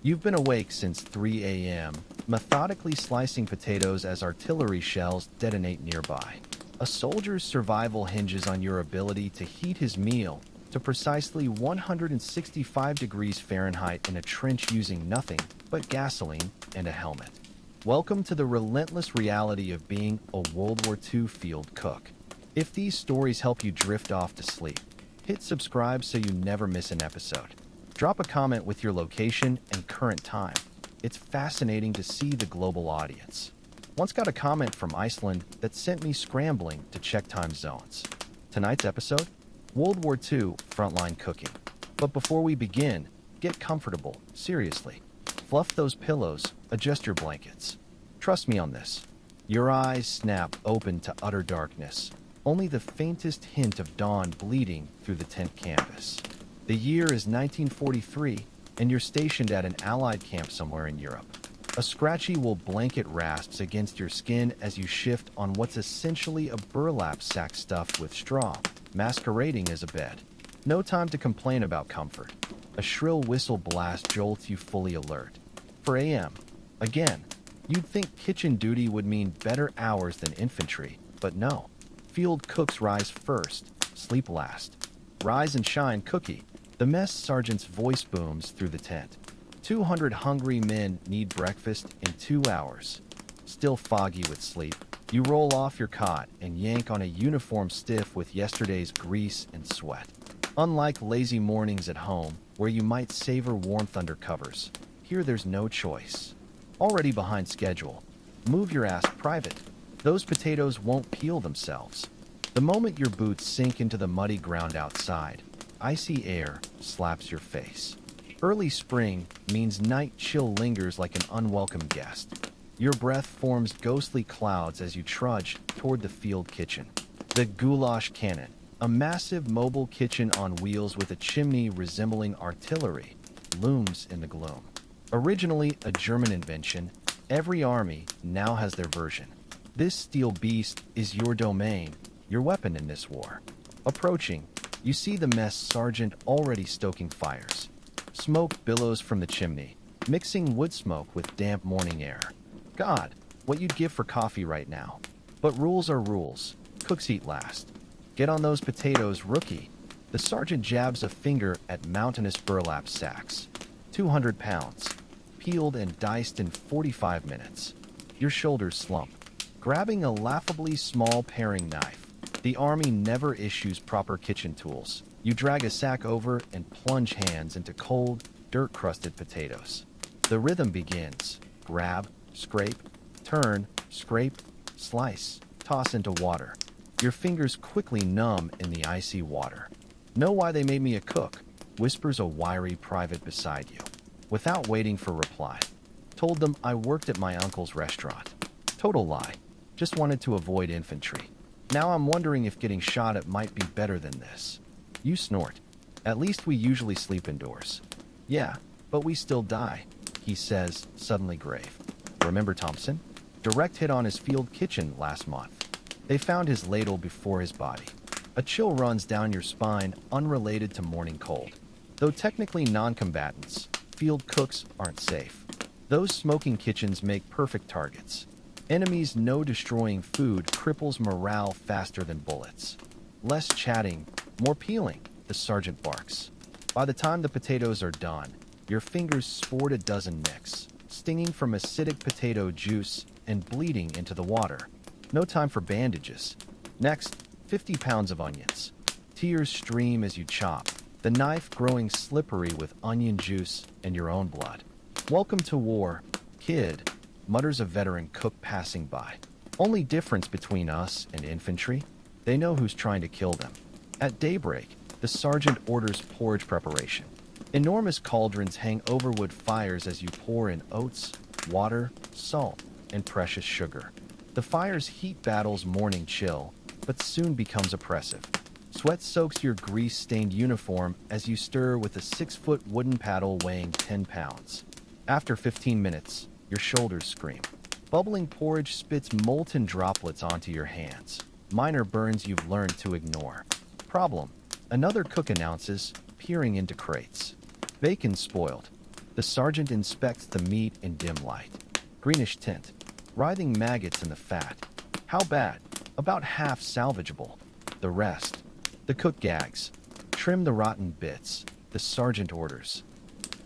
You've been awake since 3 a.m., methodically slicing potatoes as artillery shells detonate nearby. A soldier's survival hinges on your ability to heat his meal to precisely 165 degrees Fahrenheit in a trench using nothing but gasoline and a helmet. Welcome to the relentless reality of being a World War II field cook. If these stories help you drift off to sleep, hit subscribe so you never miss an episode. Drop a comment with your location and current time. It's fascinating to see the global audience. Once got a comment from Iceland that sent me scrambling to check time zones. Tonight's episode? World War II frontline cooking. But before we begin, get comfortable, seriously. Fluff those pillows, adjust your blankets. Trust me on this. Your eyes snap open to utter darkness. Only the faintest hint of dawn bleeding through the tent canvas. The year is 1943, and you're stationed at an Allied camp somewhere in Europe. A scratchy wool blanket rasps against your skin as you shift on what's essentially a burlap sack stuffed with straw, masquerading as a bed. No time to complain about comfort. A shrill whistle blast jolts you fully alert. 4 a.m. Again, you'd think kitchen duty would mean better hours than infantry, but no. Field cooks rise first, sleep last. Rise and shine, cookie. The mess sergeant's voice booms through the tent. 200 hungry men need breakfast in 2 hours. Still foggy with sleep, you roll off your cot and yank on a uniform stiff with yesterday's grease and sweat. Unlike lazy mornings at home, where you might savor warmth under covers, here there's no choice. Already behind schedule. Move your ass private. Those potatoes won't peel themselves. The moment your boots sink into the muddy ground outside, icy air slaps your face. Early spring means night chill lingers like an unwelcome guest. Your breath forms ghostly clouds as you trudge toward the field kitchen. The goulash cannon, a massive mobile kitchen on wheels with a chimney resembling artillery, looms in the gloom. Originally a German invention, every army now has their version. This steel beast is your domain, your weapon in this war. Approaching, you see the mess sergeant already stoking fires. Smoke billows from the chimney, mixing wood smoke with damp morning air. God, what you'd give for coffee right now. But rules are rules. Cooks eat last. Get on those potatoes, rookie. The sergeant jabs a finger at mountainous burlap sacks. 200 pounds. Peeled and diced in 45 minutes. Your shoulders slump. Grabbing a laughably small paring knife. The army never issues proper kitchen tools. You drag a sack over and plunge hands into cold, dirt-crusted potatoes. The rhythm begins. Grab, scrape, turn, scrape, slice, toss into water. Your fingers quickly numb in the icy water. Know why they made me a cook? Whispers a wiry private beside you. Without waiting for reply. Told them I worked at my uncle's restaurant. Total lie. Just wanted to avoid infantry. Now I'm wondering if getting shot at might be better than this. You snort. At least we usually sleep indoors. Yeah, but we still die, he says, suddenly grave. Remember Thompson? Direct hit on his field kitchen last month. They found his ladle before his body. A chill runs down your spine, unrelated to morning cold. Though technically non-combatants, field cooks aren't safe. Those smoking kitchens make perfect targets. Enemies know destroying food cripples morale faster than bullets. Less chatting, more peeling, the sergeant barks. By the time the potatoes are done, your fingers sport a dozen nicks, stinging from acidic potato juice and bleeding into the water. No time for bandages. Next, 50 pounds of onions. Tears stream as you chop, the knife growing slippery with onion juice and your own blood. Welcome to war, kid, mutters a veteran cook passing by. Only difference between us and infantry? They know who's trying to kill them. At daybreak, the sergeant orders porridge preparation. Enormous cauldrons hang over wood fires as you pour in oats, water, salt, and precious sugar. The fire's heat battles morning chill, but soon becomes oppressive. Sweat soaks your grease-stained uniform as you stir with a 6-foot wooden paddle weighing 10 pounds. After 15 minutes, your shoulders scream. Bubbling porridge spits molten droplets onto your hands. Minor burns you've learned to ignore. Problem. Another cook announces, peering into crates. Bacon spoiled. The sergeant inspects the meat in dim light. Greenish tint. Writhing maggots in the fat. How bad? About half salvageable. The rest. The cook gags. Trim the rotten bits. The sergeant orders.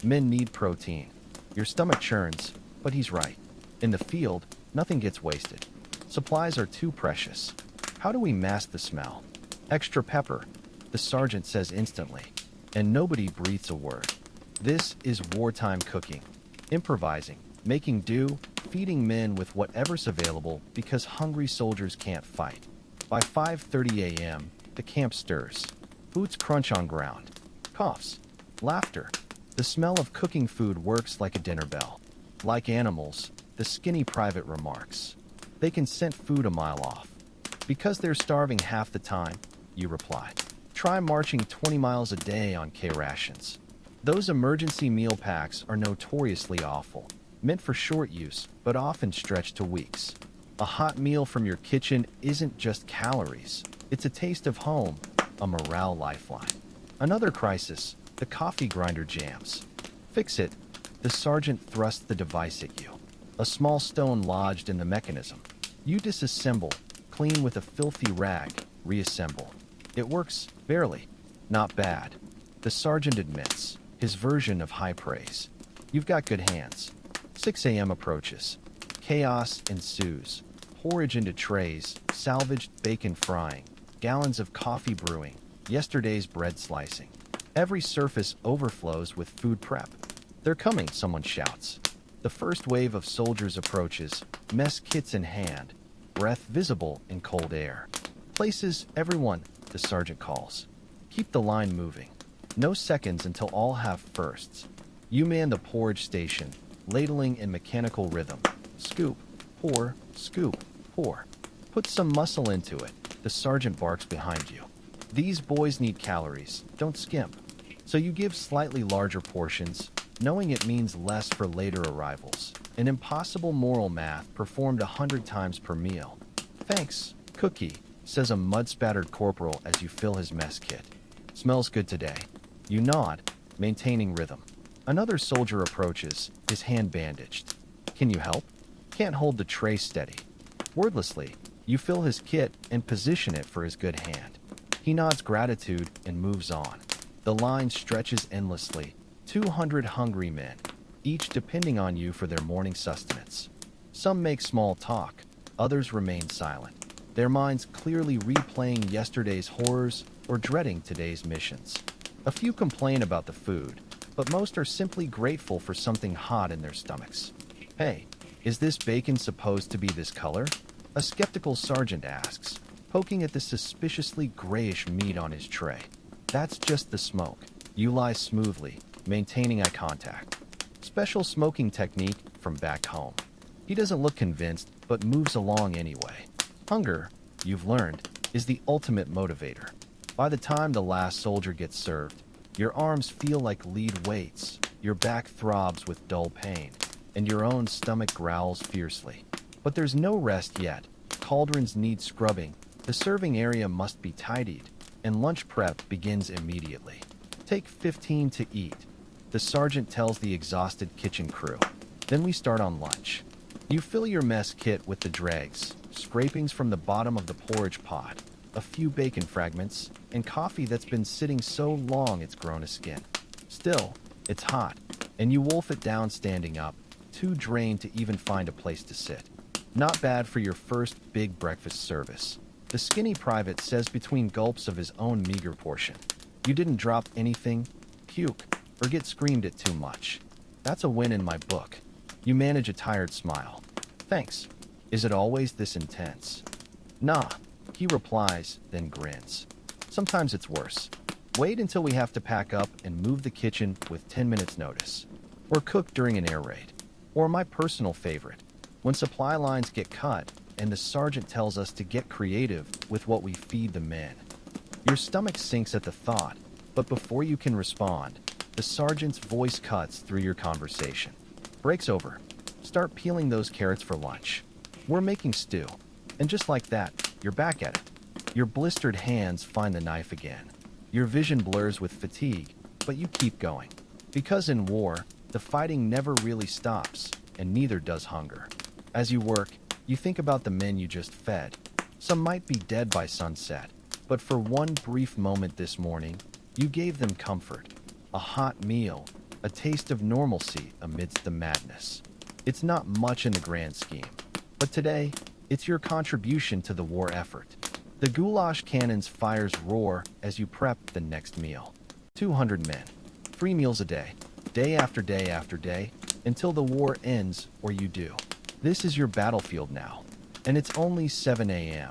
Men need protein. Your stomach churns, but he's right. In the field, nothing gets wasted. Supplies are too precious. How do we mask the smell? Extra pepper, the sergeant says instantly, and nobody breathes a word. This is wartime cooking. Improvising, making do, feeding men with whatever's available because hungry soldiers can't fight. By 5:30 a.m., the camp stirs. Boots crunch on ground. Coughs. Laughter. The smell of cooking food works like a dinner bell. Like animals, the skinny private remarks. They can scent food a mile off. Because they're starving half the time, you reply. Try marching 20 miles a day on K-rations. Those emergency meal packs are notoriously awful. Meant for short use, but often stretched to weeks. A hot meal from your kitchen isn't just calories. It's a taste of home, a morale lifeline. Another crisis, the coffee grinder jams. Fix it. The sergeant thrusts the device at you. A small stone lodged in the mechanism. You disassemble, clean with a filthy rag, reassemble. It works, barely. Not bad. The sergeant admits, his version of high praise. You've got good hands. 6 a.m. approaches. Chaos ensues. Porridge into trays, salvaged bacon frying, gallons of coffee brewing, yesterday's bread slicing. Every surface overflows with food prep. They're coming, someone shouts. The first wave of soldiers approaches, mess kits in hand, breath visible in cold air. Places, everyone, the sergeant calls. Keep the line moving. No seconds until all have firsts. You man the porridge station, ladling in mechanical rhythm. Scoop, pour, scoop, pour. Put some muscle into it, the sergeant barks behind you. These boys need calories, don't skimp. So you give slightly larger portions, knowing it means less for later arrivals. An impossible moral math performed 100 times per meal. Thanks, cookie, says a mud-spattered corporal as you fill his mess kit. Smells good today. You nod, maintaining rhythm. Another soldier approaches, his hand bandaged. Can you help? Can't hold the tray steady. Wordlessly, you fill his kit and position it for his good hand. He nods gratitude and moves on. The line stretches endlessly. 200 hungry men, each depending on you for their morning sustenance. Some make small talk, others remain silent, their minds clearly replaying yesterday's horrors or dreading today's missions. A few complain about the food, but most are simply grateful for something hot in their stomachs. Hey, is this bacon supposed to be this color? A skeptical sergeant asks, poking at the suspiciously grayish meat on his tray. That's just the smoke. You lie smoothly, maintaining eye contact. Special smoking technique from back home. He doesn't look convinced, but moves along anyway. Hunger, you've learned, is the ultimate motivator. By the time the last soldier gets served, your arms feel like lead weights, your back throbs with dull pain, and your own stomach growls fiercely. But there's no rest yet. Cauldrons need scrubbing, the serving area must be tidied, and lunch prep begins immediately. Take 15 to eat, the sergeant tells the exhausted kitchen crew. Then we start on lunch. You fill your mess kit with the dregs, scrapings from the bottom of the porridge pot, a few bacon fragments, and coffee that's been sitting so long it's grown a skin. Still, it's hot, and you wolf it down standing up, too drained to even find a place to sit. Not bad for your first big breakfast service. The skinny private says between gulps of his own meager portion. You didn't drop anything, puke, or get screamed at too much. That's a win in my book. You manage a tired smile. Thanks. Is it always this intense? Nah, he replies, then grins. Sometimes it's worse. Wait until we have to pack up and move the kitchen with 10 minutes notice. Or cook during an air raid. Or my personal favorite, when supply lines get cut and the sergeant tells us to get creative with what we feed the men. Your stomach sinks at the thought, but before you can respond, the sergeant's voice cuts through your conversation. Break's over. Start peeling those carrots for lunch. We're making stew. And just like that, you're back at it. Your blistered hands find the knife again. Your vision blurs with fatigue, but you keep going. Because in war, The fighting never really stops, and neither does hunger. As you work, you think about the men you just fed. Some might be dead by sunset, but for one brief moment this morning, you gave them comfort, a hot meal, a taste of normalcy amidst the madness. It's not much in the grand scheme, but today, it's your contribution to the war effort. The goulash cannon's fires roar as you prep the next meal. 200 men, 3 meals a day after day after day, until the war ends or you do. This is your battlefield now, and it's only 7 a.m.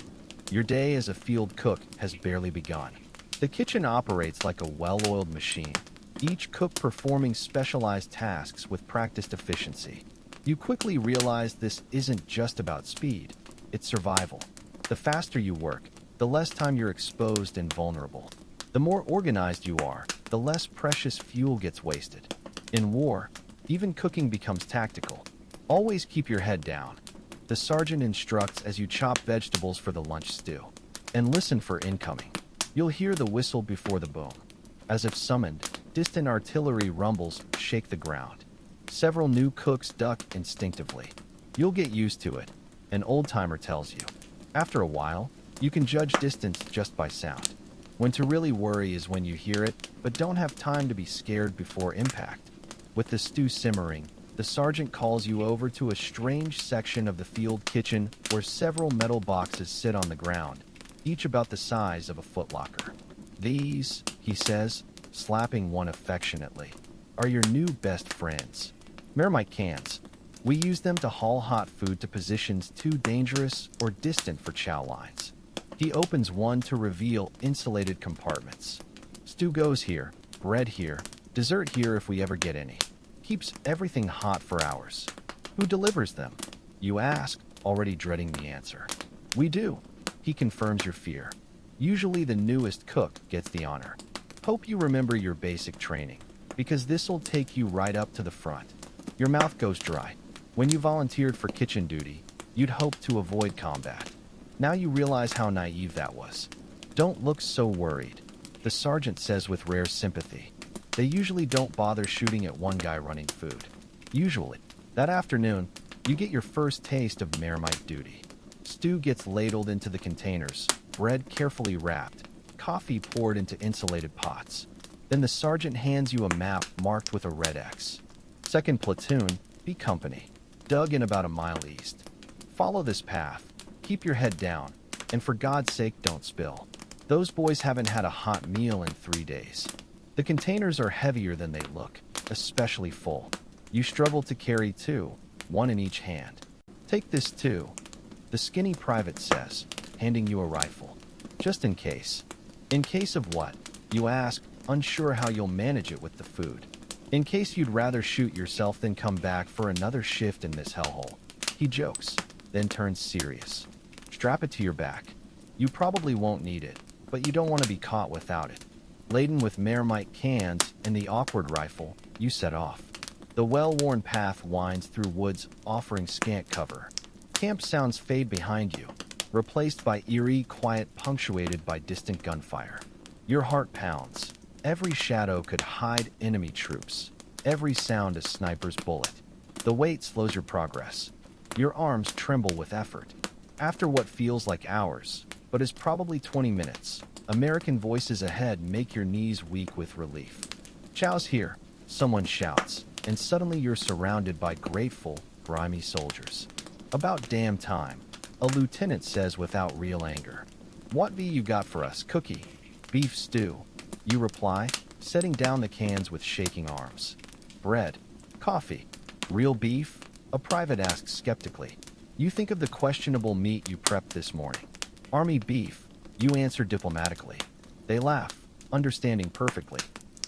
Your day as a field cook has barely begun. The kitchen operates like a well-oiled machine, each cook performing specialized tasks with practiced efficiency. You quickly realize this isn't just about speed, it's survival. The faster you work, the less time you're exposed and vulnerable. The more organized you are, the less precious fuel gets wasted. In war, even cooking becomes tactical. Always keep your head down. The sergeant instructs as you chop vegetables for the lunch stew. And listen for incoming. You'll hear the whistle before the boom. As if summoned, distant artillery rumbles shake the ground. Several new cooks duck instinctively. You'll get used to it, an old-timer tells you. After a while, you can judge distance just by sound. When to really worry is when you hear it, but don't have time to be scared before impact. With the stew simmering, the sergeant calls you over to a strange section of the field kitchen where several metal boxes sit on the ground, each about the size of a footlocker. These, he says, slapping one affectionately, are your new best friends. Marmite cans. We use them to haul hot food to positions too dangerous or distant for chow lines. He opens one to reveal insulated compartments. Stew goes here, bread here, dessert here if we ever get any. Keeps everything hot for hours. Who delivers them? You ask, already dreading the answer. We do. He confirms your fear. Usually the newest cook gets the honor. Hope you remember your basic training, because this'll take you right up to the front. Your mouth goes dry. When you volunteered for kitchen duty, you'd hoped to avoid combat. Now you realize how naive that was. Don't look so worried, the sergeant says with rare sympathy. They usually don't bother shooting at one guy running food. Usually, that afternoon, you get your first taste of Marmite duty. Stew gets ladled into the containers, bread carefully wrapped, coffee poured into insulated pots. Then the sergeant hands you a map marked with a red X. 2nd Platoon, B Company, dug in about a mile east. Follow this path, keep your head down, and for God's sake don't spill. Those boys haven't had a hot meal in 3 days. The containers are heavier than they look, especially full. You struggle to carry 2, 1 in each hand. Take this too, the skinny private says, handing you a rifle. Just in case. In case of what? You ask, unsure how you'll manage it with the food. In case you'd rather shoot yourself than come back for another shift in this hellhole. He jokes, then turns serious. Strap it to your back. You probably won't need it, but you don't want to be caught without it. Laden with Marmite cans and the awkward rifle, you set off. The well-worn path winds through woods, offering scant cover. Camp sounds fade behind you, replaced by eerie quiet punctuated by distant gunfire. Your heart pounds. Every shadow could hide enemy troops. Every sound a sniper's bullet. The weight slows your progress. Your arms tremble with effort. After what feels like hours, but is probably 20 minutes, American voices ahead make your knees weak with relief. Chow's here, someone shouts, and suddenly you're surrounded by grateful, grimy soldiers. About damn time, a lieutenant says without real anger. What be you got for us, cookie? Beef stew. You reply, setting down the cans with shaking arms. Bread. Coffee. Real beef? A private asks skeptically. You think of the questionable meat you prepped this morning. Army beef. You answer diplomatically. They laugh, understanding perfectly.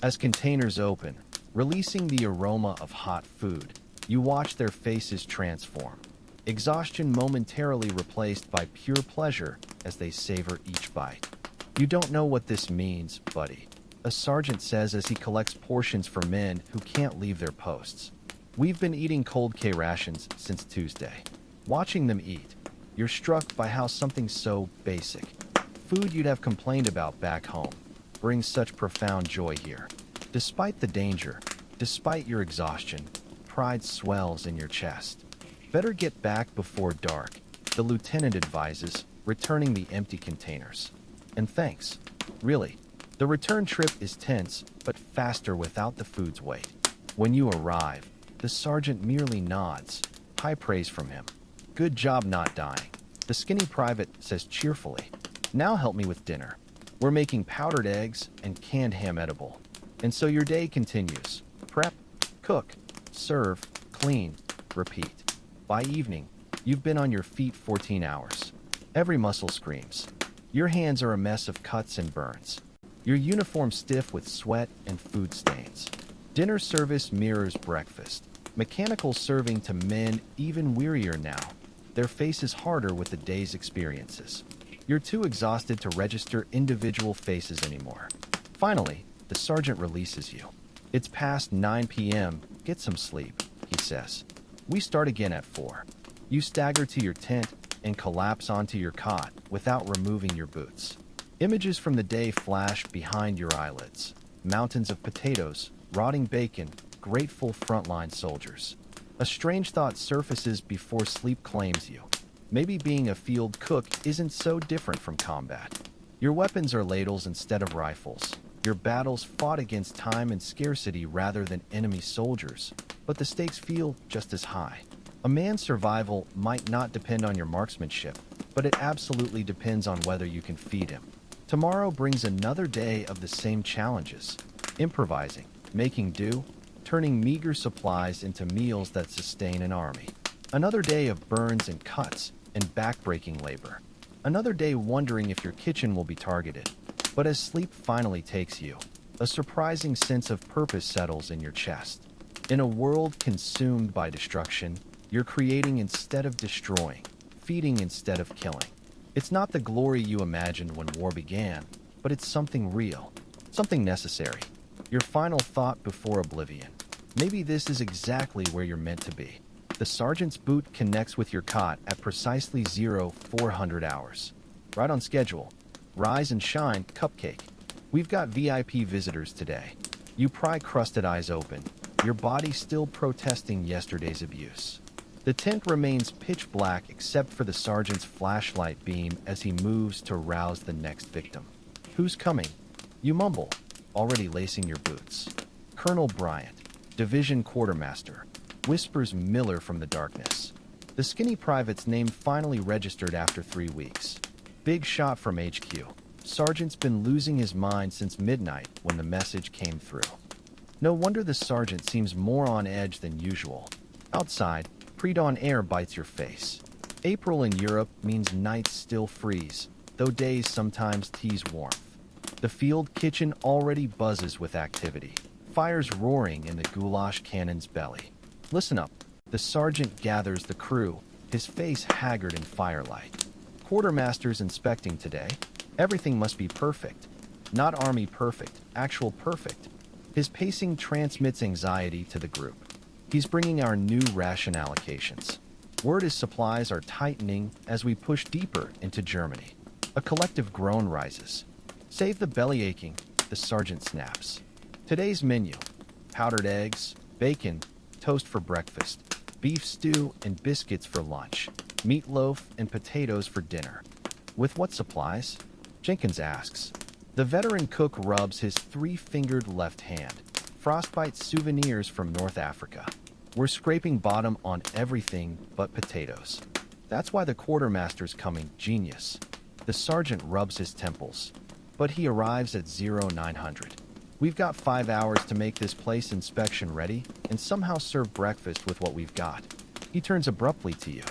As containers open, releasing the aroma of hot food, you watch their faces transform. Exhaustion momentarily replaced by pure pleasure as they savor each bite. You don't know what this means, buddy, a sergeant says as he collects portions for men who can't leave their posts. We've been eating cold K-rations since Tuesday. Watching them eat, you're struck by how something so basic, food you'd have complained about back home, brings such profound joy here. Despite the danger, Despite your exhaustion, pride swells in your chest. Better get back before dark, the lieutenant advises, returning the empty containers. And thanks. Really, the return trip is tense, but faster without the food's weight. When you arrive, the sergeant merely nods. High praise from him. Good job not dying. The skinny private says cheerfully. Now help me with dinner. We're making powdered eggs and canned ham edible. And so your day continues. Prep, cook, serve, clean, repeat. By evening, you've been on your feet 14 hours. Every muscle screams. Your hands are a mess of cuts and burns. Your uniform stiff with sweat and food stains. Dinner service mirrors breakfast. Mechanical serving to men even wearier now. Their faces harder with the day's experiences. You're too exhausted to register individual faces anymore. Finally, the sergeant releases you. It's past 9 p.m. Get some sleep, he says. We start again at 4. You stagger to your tent and collapse onto your cot without removing your boots. Images from the day flash behind your eyelids. Mountains of potatoes, rotting bacon, grateful frontline soldiers. A strange thought surfaces before sleep claims you. Maybe being a field cook isn't so different from combat. Your weapons are ladles instead of rifles. Your battles fought against time and scarcity rather than enemy soldiers, but the stakes feel just as high. A man's survival might not depend on your marksmanship, but it absolutely depends on whether you can feed him. Tomorrow brings another day of the same challenges. Improvising, making do, turning meager supplies into meals that sustain an army. Another day of burns and cuts and backbreaking labor. Another day wondering if your kitchen will be targeted. But as sleep finally takes you, a surprising sense of purpose settles in your chest. In a world consumed by destruction, you're creating instead of destroying, feeding instead of killing. It's not the glory you imagined when war began, but it's something real, something necessary. Your final thought before oblivion. Maybe this is exactly where you're meant to be. The sergeant's boot connects with your cot at precisely 0400 hours. Right on schedule. Rise and shine, cupcake. We've got VIP visitors today. You pry crusted eyes open, your body still protesting yesterday's abuse. The tent remains pitch black except for the sergeant's flashlight beam as he moves to rouse the next victim. Who's coming? You mumble, already lacing your boots. Colonel Bryant, Division Quartermaster, whispers Miller from the darkness. The skinny private's name finally registered after 3 weeks. Big shot from HQ. Sergeant's been losing his mind since midnight when the message came through. No wonder the sergeant seems more on edge than usual. Outside, pre-dawn air bites your face. April in Europe means nights still freeze, though days sometimes tease warmth. The field kitchen already buzzes with activity. Fires roaring in the goulash cannon's belly. Listen up. The sergeant gathers the crew, his face haggard in firelight. Quartermaster's inspecting today. Everything must be perfect. Not army perfect, actual perfect. His pacing transmits anxiety to the group. He's bringing our new ration allocations. Word is supplies are tightening as we push deeper into Germany. A collective groan rises. Save the belly aching, the sergeant snaps. Today's menu: powdered eggs, bacon, toast for breakfast, beef stew and biscuits for lunch, meatloaf and potatoes for dinner. With what supplies? Jenkins asks. The veteran cook rubs his 3-fingered left hand. Frostbite souvenirs from North Africa. We're scraping bottom on everything but potatoes. That's why the quartermaster's coming, genius. The sergeant rubs his temples. But he arrives at 0900. We've got 5 hours to make this place inspection ready and somehow serve breakfast with what we've got. He turns abruptly to you.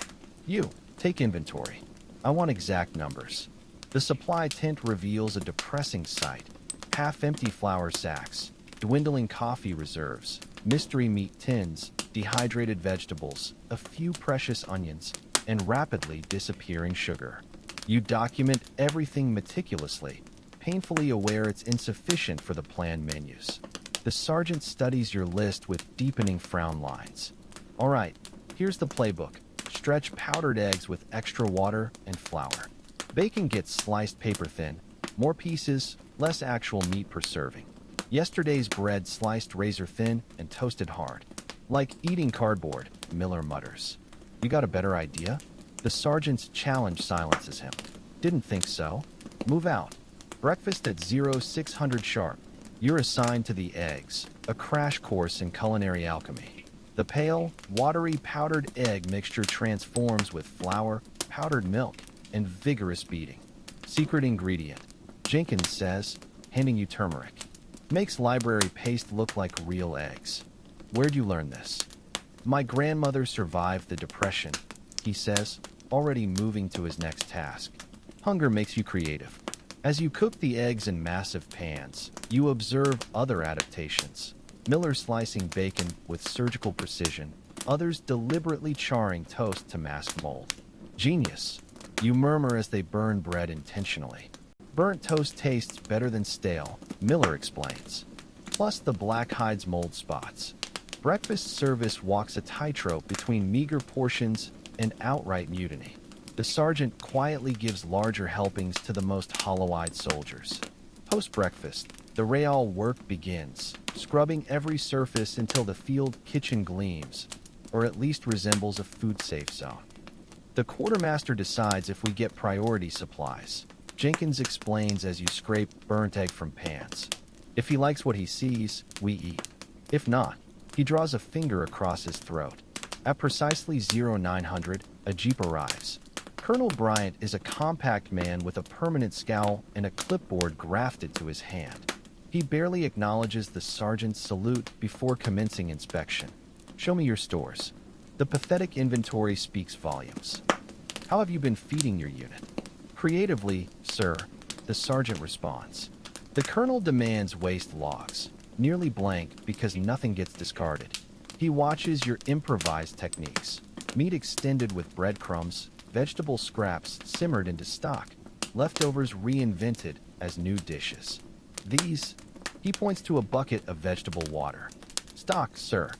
You, take inventory. I want exact numbers. The supply tent reveals a depressing sight. Half-empty flour sacks, dwindling coffee reserves, mystery meat tins, dehydrated vegetables, a few precious onions, and rapidly disappearing sugar. You document everything meticulously, painfully aware it's insufficient for the planned menus. The sergeant studies your list with deepening frown lines. All right, here's the playbook. Stretch powdered eggs with extra water and flour. Bacon gets sliced paper thin. More pieces, less actual meat per serving. Yesterday's bread sliced razor thin and toasted hard. Like eating cardboard, Miller mutters. You got a better idea? The sergeant's challenge silences him. Didn't think so. Move out. Breakfast at 0600 sharp. You're assigned to the eggs, a crash course in culinary alchemy. The pale, watery powdered egg mixture transforms with flour, powdered milk, and vigorous beating. Secret ingredient, Jenkins says, handing you turmeric. Makes library paste look like real eggs. Where'd you learn this? My grandmother survived the Depression, he says, already moving to his next task. Hunger makes you creative. As you cook the eggs in massive pans, you observe other adaptations. Miller slicing bacon with surgical precision, others deliberately charring toast to mask mold. Genius, you murmur as they burn bread intentionally. Burnt toast tastes better than stale, Miller explains. Plus the black hides mold spots. Breakfast service walks a tightrope between meager portions and outright mutiny. The sergeant quietly gives larger helpings to the most hollow-eyed soldiers. Post-breakfast, the real work begins, scrubbing every surface until the field kitchen gleams, or at least resembles a food-safe zone. The quartermaster decides if we get priority supplies. Jenkins explains as you scrape burnt egg from pans. If he likes what he sees, we eat. If not, he draws a finger across his throat. At precisely 0900, a jeep arrives. Colonel Bryant is a compact man with a permanent scowl and a clipboard grafted to his hand. He barely acknowledges the sergeant's salute before commencing inspection. Show me your stores. The pathetic inventory speaks volumes. How have you been feeding your unit? Creatively, sir, the sergeant responds. The colonel demands waste logs, nearly blank because nothing gets discarded. He watches your improvised techniques. Meat extended with breadcrumbs, vegetable scraps simmered into stock, leftovers reinvented as new dishes. These, he points to a bucket of vegetable water. Stock, sir.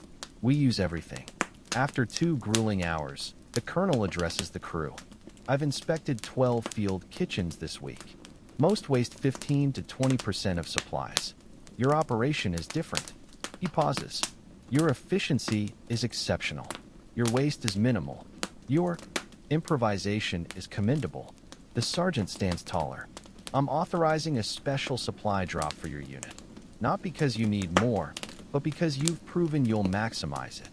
We use everything. After 2 grueling hours, the colonel addresses the crew. I've inspected 12 field kitchens this week. Most waste 15 to 20% of supplies. Your operation is different. He pauses. Your efficiency is exceptional. Your waste is minimal. Your improvisation is commendable. The sergeant stands taller. I'm authorizing a special supply drop for your unit. Not because you need more, but because you've proven you'll maximize it.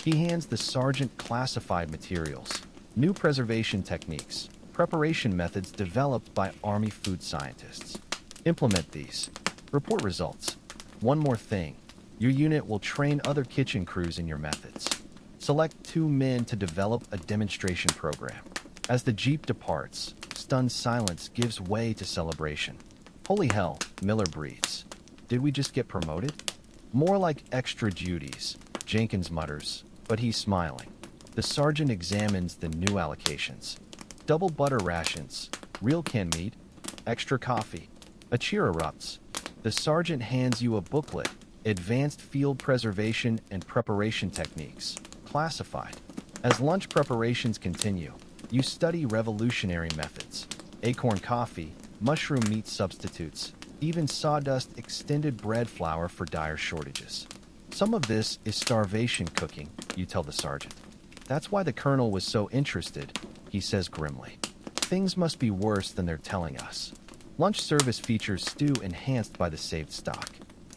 He hands the sergeant classified materials, new preservation techniques, preparation methods developed by Army food scientists. Implement these. Report results. One more thing. Your unit will train other kitchen crews in your methods. Select 2 men to develop a demonstration program. As the jeep departs, stunned silence gives way to celebration. Holy hell, Miller breathes. Did we just get promoted? More like extra duties, Jenkins mutters, but he's smiling. The sergeant examines the new allocations. Double butter rations, real canned meat, extra coffee. A cheer erupts. The sergeant hands you a booklet, Advanced Field Preservation and Preparation Techniques, classified. As lunch preparations continue, you study revolutionary methods. Acorn coffee, mushroom meat substitutes, even sawdust extended bread flour for dire shortages. Some of this is starvation cooking, you tell the sergeant. That's why the colonel was so interested, he says grimly. Things must be worse than they're telling us. Lunch service features stew enhanced by the saved stock.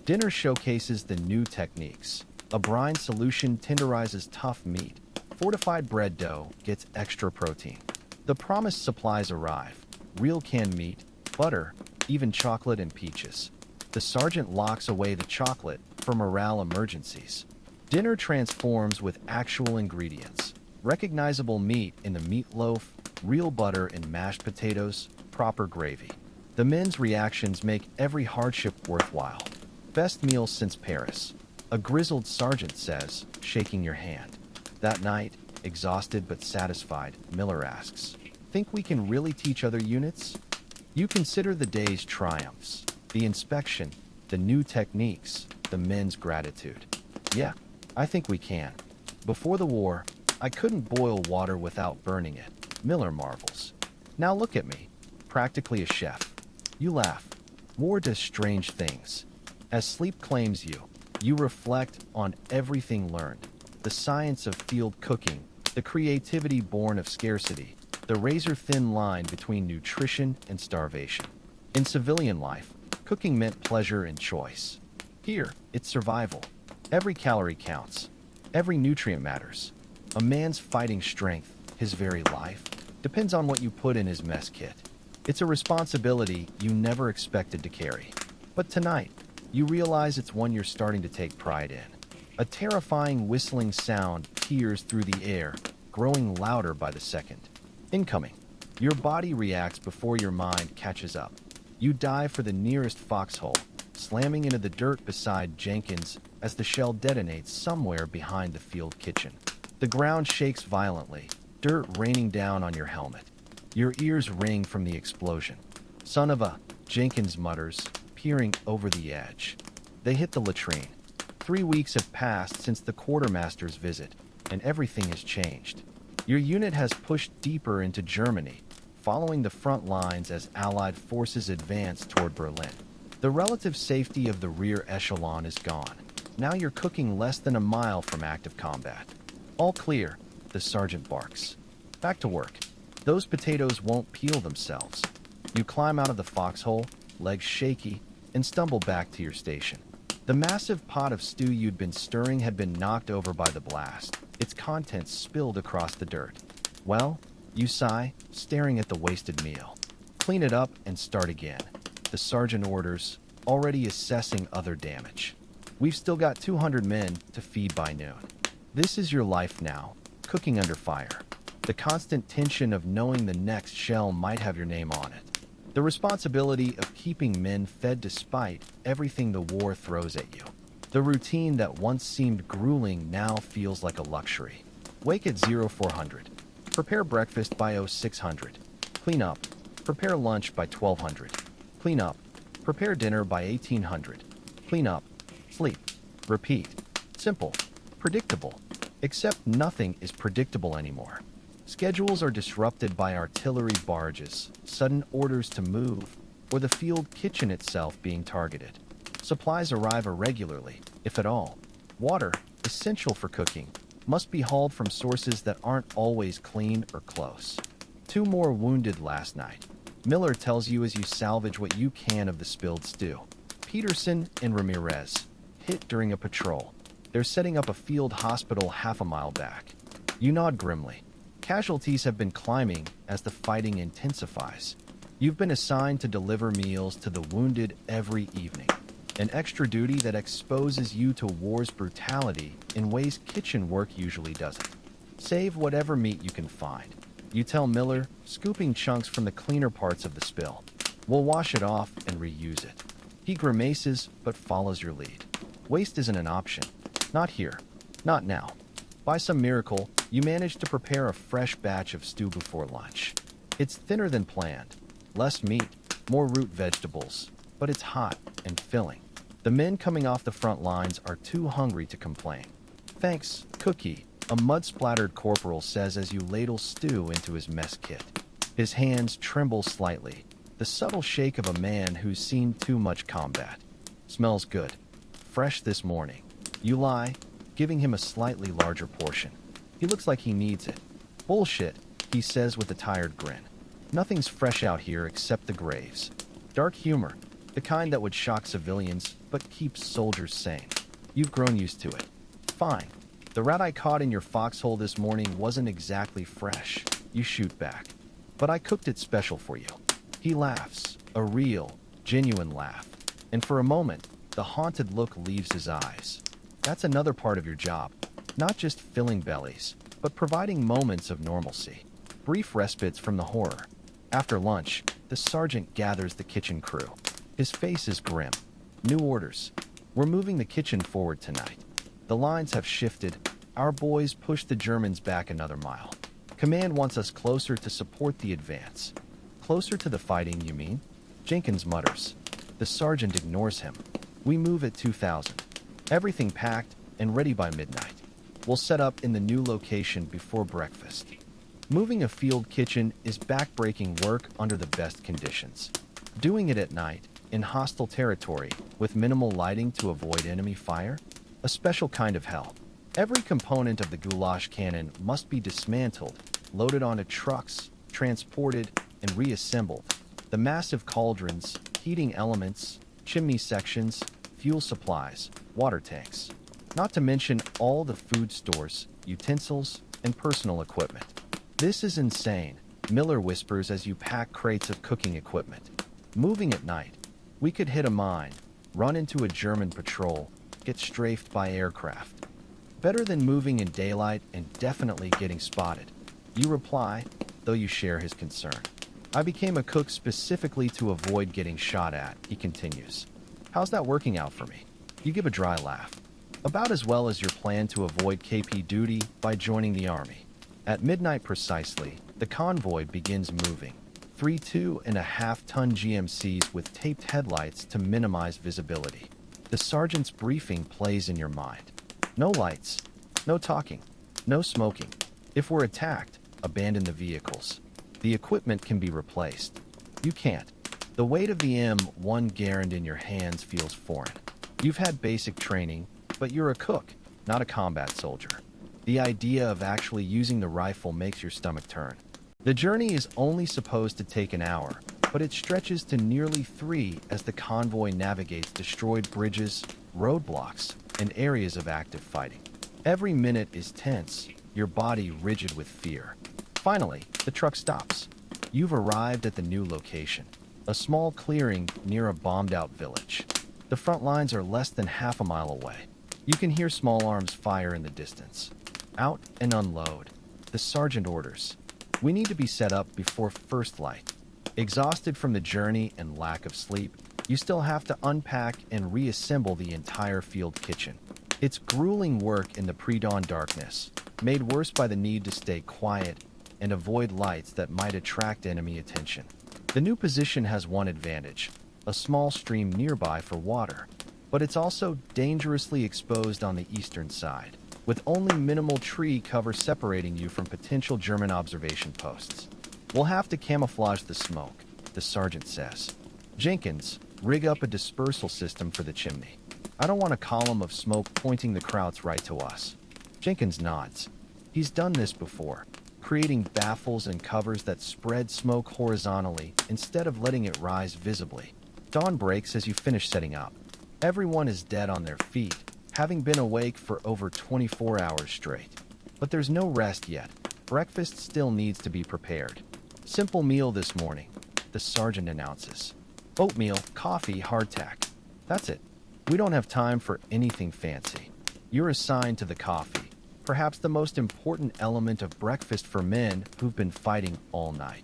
Dinner showcases the new techniques. A brine solution tenderizes tough meat. Fortified bread dough gets extra protein. The promised supplies arrive. Real canned meat, butter, even chocolate and peaches. The sergeant locks away the chocolate for morale emergencies. Dinner transforms with actual ingredients. Recognizable meat in the meatloaf, real butter in mashed potatoes, proper gravy. The men's reactions make every hardship worthwhile. Best meal since Paris. A grizzled sergeant says, shaking your hand. That night, exhausted but satisfied, Miller asks, think we can really teach other units? You consider the day's triumphs, the inspection, the new techniques, the men's gratitude. Yeah, I think we can. Before the war, I couldn't boil water without burning it, Miller marvels. Now look at me, practically a chef. You laugh. War does strange things. As sleep claims you, you reflect on everything learned, the science of field cooking, the creativity born of scarcity, the razor-thin line between nutrition and starvation. In civilian life, cooking meant pleasure and choice. Here, it's survival. Every calorie counts. Every nutrient matters. A man's fighting strength, his very life, depends on what you put in his mess kit. It's a responsibility you never expected to carry. But tonight, you realize it's one you're starting to take pride in. A terrifying whistling sound tears through the air, growing louder by the second. Incoming. Your body reacts before your mind catches up. You dive for the nearest foxhole, slamming into the dirt beside Jenkins as the shell detonates somewhere behind the field kitchen. The ground shakes violently, dirt raining down on your helmet. Your ears ring from the explosion. "Son of a," Jenkins mutters, peering over the edge. They hit the latrine. 3 weeks have passed since the quartermaster's visit, and everything has changed. Your unit has pushed deeper into Germany, following the front lines as Allied forces advance toward Berlin. The relative safety of the rear echelon is gone. Now you're cooking less than a mile from active combat. "All clear," the sergeant barks. Back to work. Those potatoes won't peel themselves. You climb out of the foxhole, legs shaky, and stumble back to your station. The massive pot of stew you'd been stirring had been knocked over by the blast, its contents spilled across the dirt. "Well," you sigh, staring at the wasted meal. "Clean it up and start again," the sergeant orders, already assessing other damage. "We've still got 200 men to feed by noon." This is your life now, cooking under fire. The constant tension of knowing the next shell might have your name on it. The responsibility of keeping men fed despite everything the war throws at you. The routine that once seemed grueling now feels like a luxury. Wake at 0400. Prepare breakfast by 0600. Clean up. Prepare lunch by 1200. Clean up. Prepare dinner by 1800. Clean up. Sleep. Repeat. Simple. Predictable. Except nothing is predictable anymore. Schedules are disrupted by artillery barges, sudden orders to move, or the field kitchen itself being targeted. Supplies arrive irregularly, if at all. Water, essential for cooking, must be hauled from sources that aren't always clean or close. 2 more wounded last night. Miller tells you as you salvage what you can of the spilled stew. Peterson and Ramirez, hit during a patrol. They're setting up a field hospital half a mile back. You nod grimly. Casualties have been climbing as the fighting intensifies. You've been assigned to deliver meals to the wounded every evening. An extra duty that exposes you to war's brutality in ways kitchen work usually doesn't. Save whatever meat you can find. You tell Miller, scooping chunks from the cleaner parts of the spill. "We'll wash it off and reuse it." He grimaces but follows your lead. Waste isn't an option. Not here. Not now. By some miracle, you manage to prepare a fresh batch of stew before lunch. It's thinner than planned. Less meat, more root vegetables, but it's hot and filling. The men coming off the front lines are too hungry to complain. "Thanks, Cookie," a mud-splattered corporal says as you ladle stew into his mess kit. His hands tremble slightly, the subtle shake of a man who's seen too much combat. "Smells good. Fresh this morning." You lie, giving him a slightly larger portion. He looks like he needs it. "Bullshit," he says with a tired grin. "Nothing's fresh out here except the graves." Dark humor, the kind that would shock civilians but keeps soldiers sane. You've grown used to it. "Fine. The rat I caught in your foxhole this morning wasn't exactly fresh," you shoot back. "But I cooked it special for you." He laughs, a real, genuine laugh. And for a moment, the haunted look leaves his eyes. That's another part of your job. Not just filling bellies, but providing moments of normalcy. Brief respites from the horror. After lunch, the sergeant gathers the kitchen crew. His face is grim. "New orders. We're moving the kitchen forward tonight. The lines have shifted. Our boys push the Germans back another mile. Command wants us closer to support the advance." "Closer to the fighting, you mean?" Jenkins mutters. The sergeant ignores him. "We move at 2000. Everything packed and ready by midnight. We'll set up in the new location before breakfast." Moving a field kitchen is back-breaking work under the best conditions. Doing it at night, in hostile territory with minimal lighting to avoid enemy fire? A special kind of hell. Every component of the goulash cannon must be dismantled, loaded onto trucks, transported, and reassembled. The massive cauldrons, heating elements, chimney sections, fuel supplies, water tanks. Not to mention all the food stores, utensils, and personal equipment. This is insane, Miller whispers as you pack crates of cooking equipment. Moving at night, we could hit a mine, run into a German patrol, get strafed by aircraft. Better than moving in daylight and definitely getting spotted. You reply, though you share his concern. I became a cook specifically to avoid getting shot at, he continues. How's that working out for me? You give a dry laugh. About as well as your plan to avoid KP duty by joining the army. At midnight precisely, the convoy begins moving. 3 2.5-ton GMCs with taped headlights to minimize visibility. The sergeant's briefing plays in your mind. No lights, no talking, no smoking. If we're attacked, abandon the vehicles. The equipment can be replaced. You can't. The weight of the M1 Garand in your hands feels foreign. You've had basic training, but you're a cook, not a combat soldier. The idea of actually using the rifle makes your stomach turn. The journey is only supposed to take an hour, but it stretches to nearly 3 as the convoy navigates destroyed bridges, roadblocks, and areas of active fighting. Every minute is tense, your body rigid with fear. Finally, the truck stops. You've arrived at the new location, a small clearing near a bombed-out village. The front lines are less than half a mile away. You can hear small arms fire in the distance. Out and unload. The sergeant orders. We need to be set up before first light. Exhausted from the journey and lack of sleep, you still have to unpack and reassemble the entire field kitchen. It's grueling work in the pre-dawn darkness, made worse by the need to stay quiet and avoid lights that might attract enemy attention. The new position has one advantage, a small stream nearby for water, but it's also dangerously exposed on the eastern side, with only minimal tree cover separating you from potential German observation posts. We'll have to camouflage the smoke, the sergeant says. Jenkins, rig up a dispersal system for the chimney. I don't want a column of smoke pointing the krauts right to us. Jenkins nods. He's done this before, creating baffles and covers that spread smoke horizontally instead of letting it rise visibly. Dawn breaks as you finish setting up. Everyone is dead on their feet, having been awake for over 24 hours straight. But there's no rest yet. Breakfast still needs to be prepared. Simple meal this morning, the sergeant announces. Oatmeal, coffee, hardtack. That's it. We don't have time for anything fancy. You're assigned to the coffee, perhaps the most important element of breakfast for men who've been fighting all night.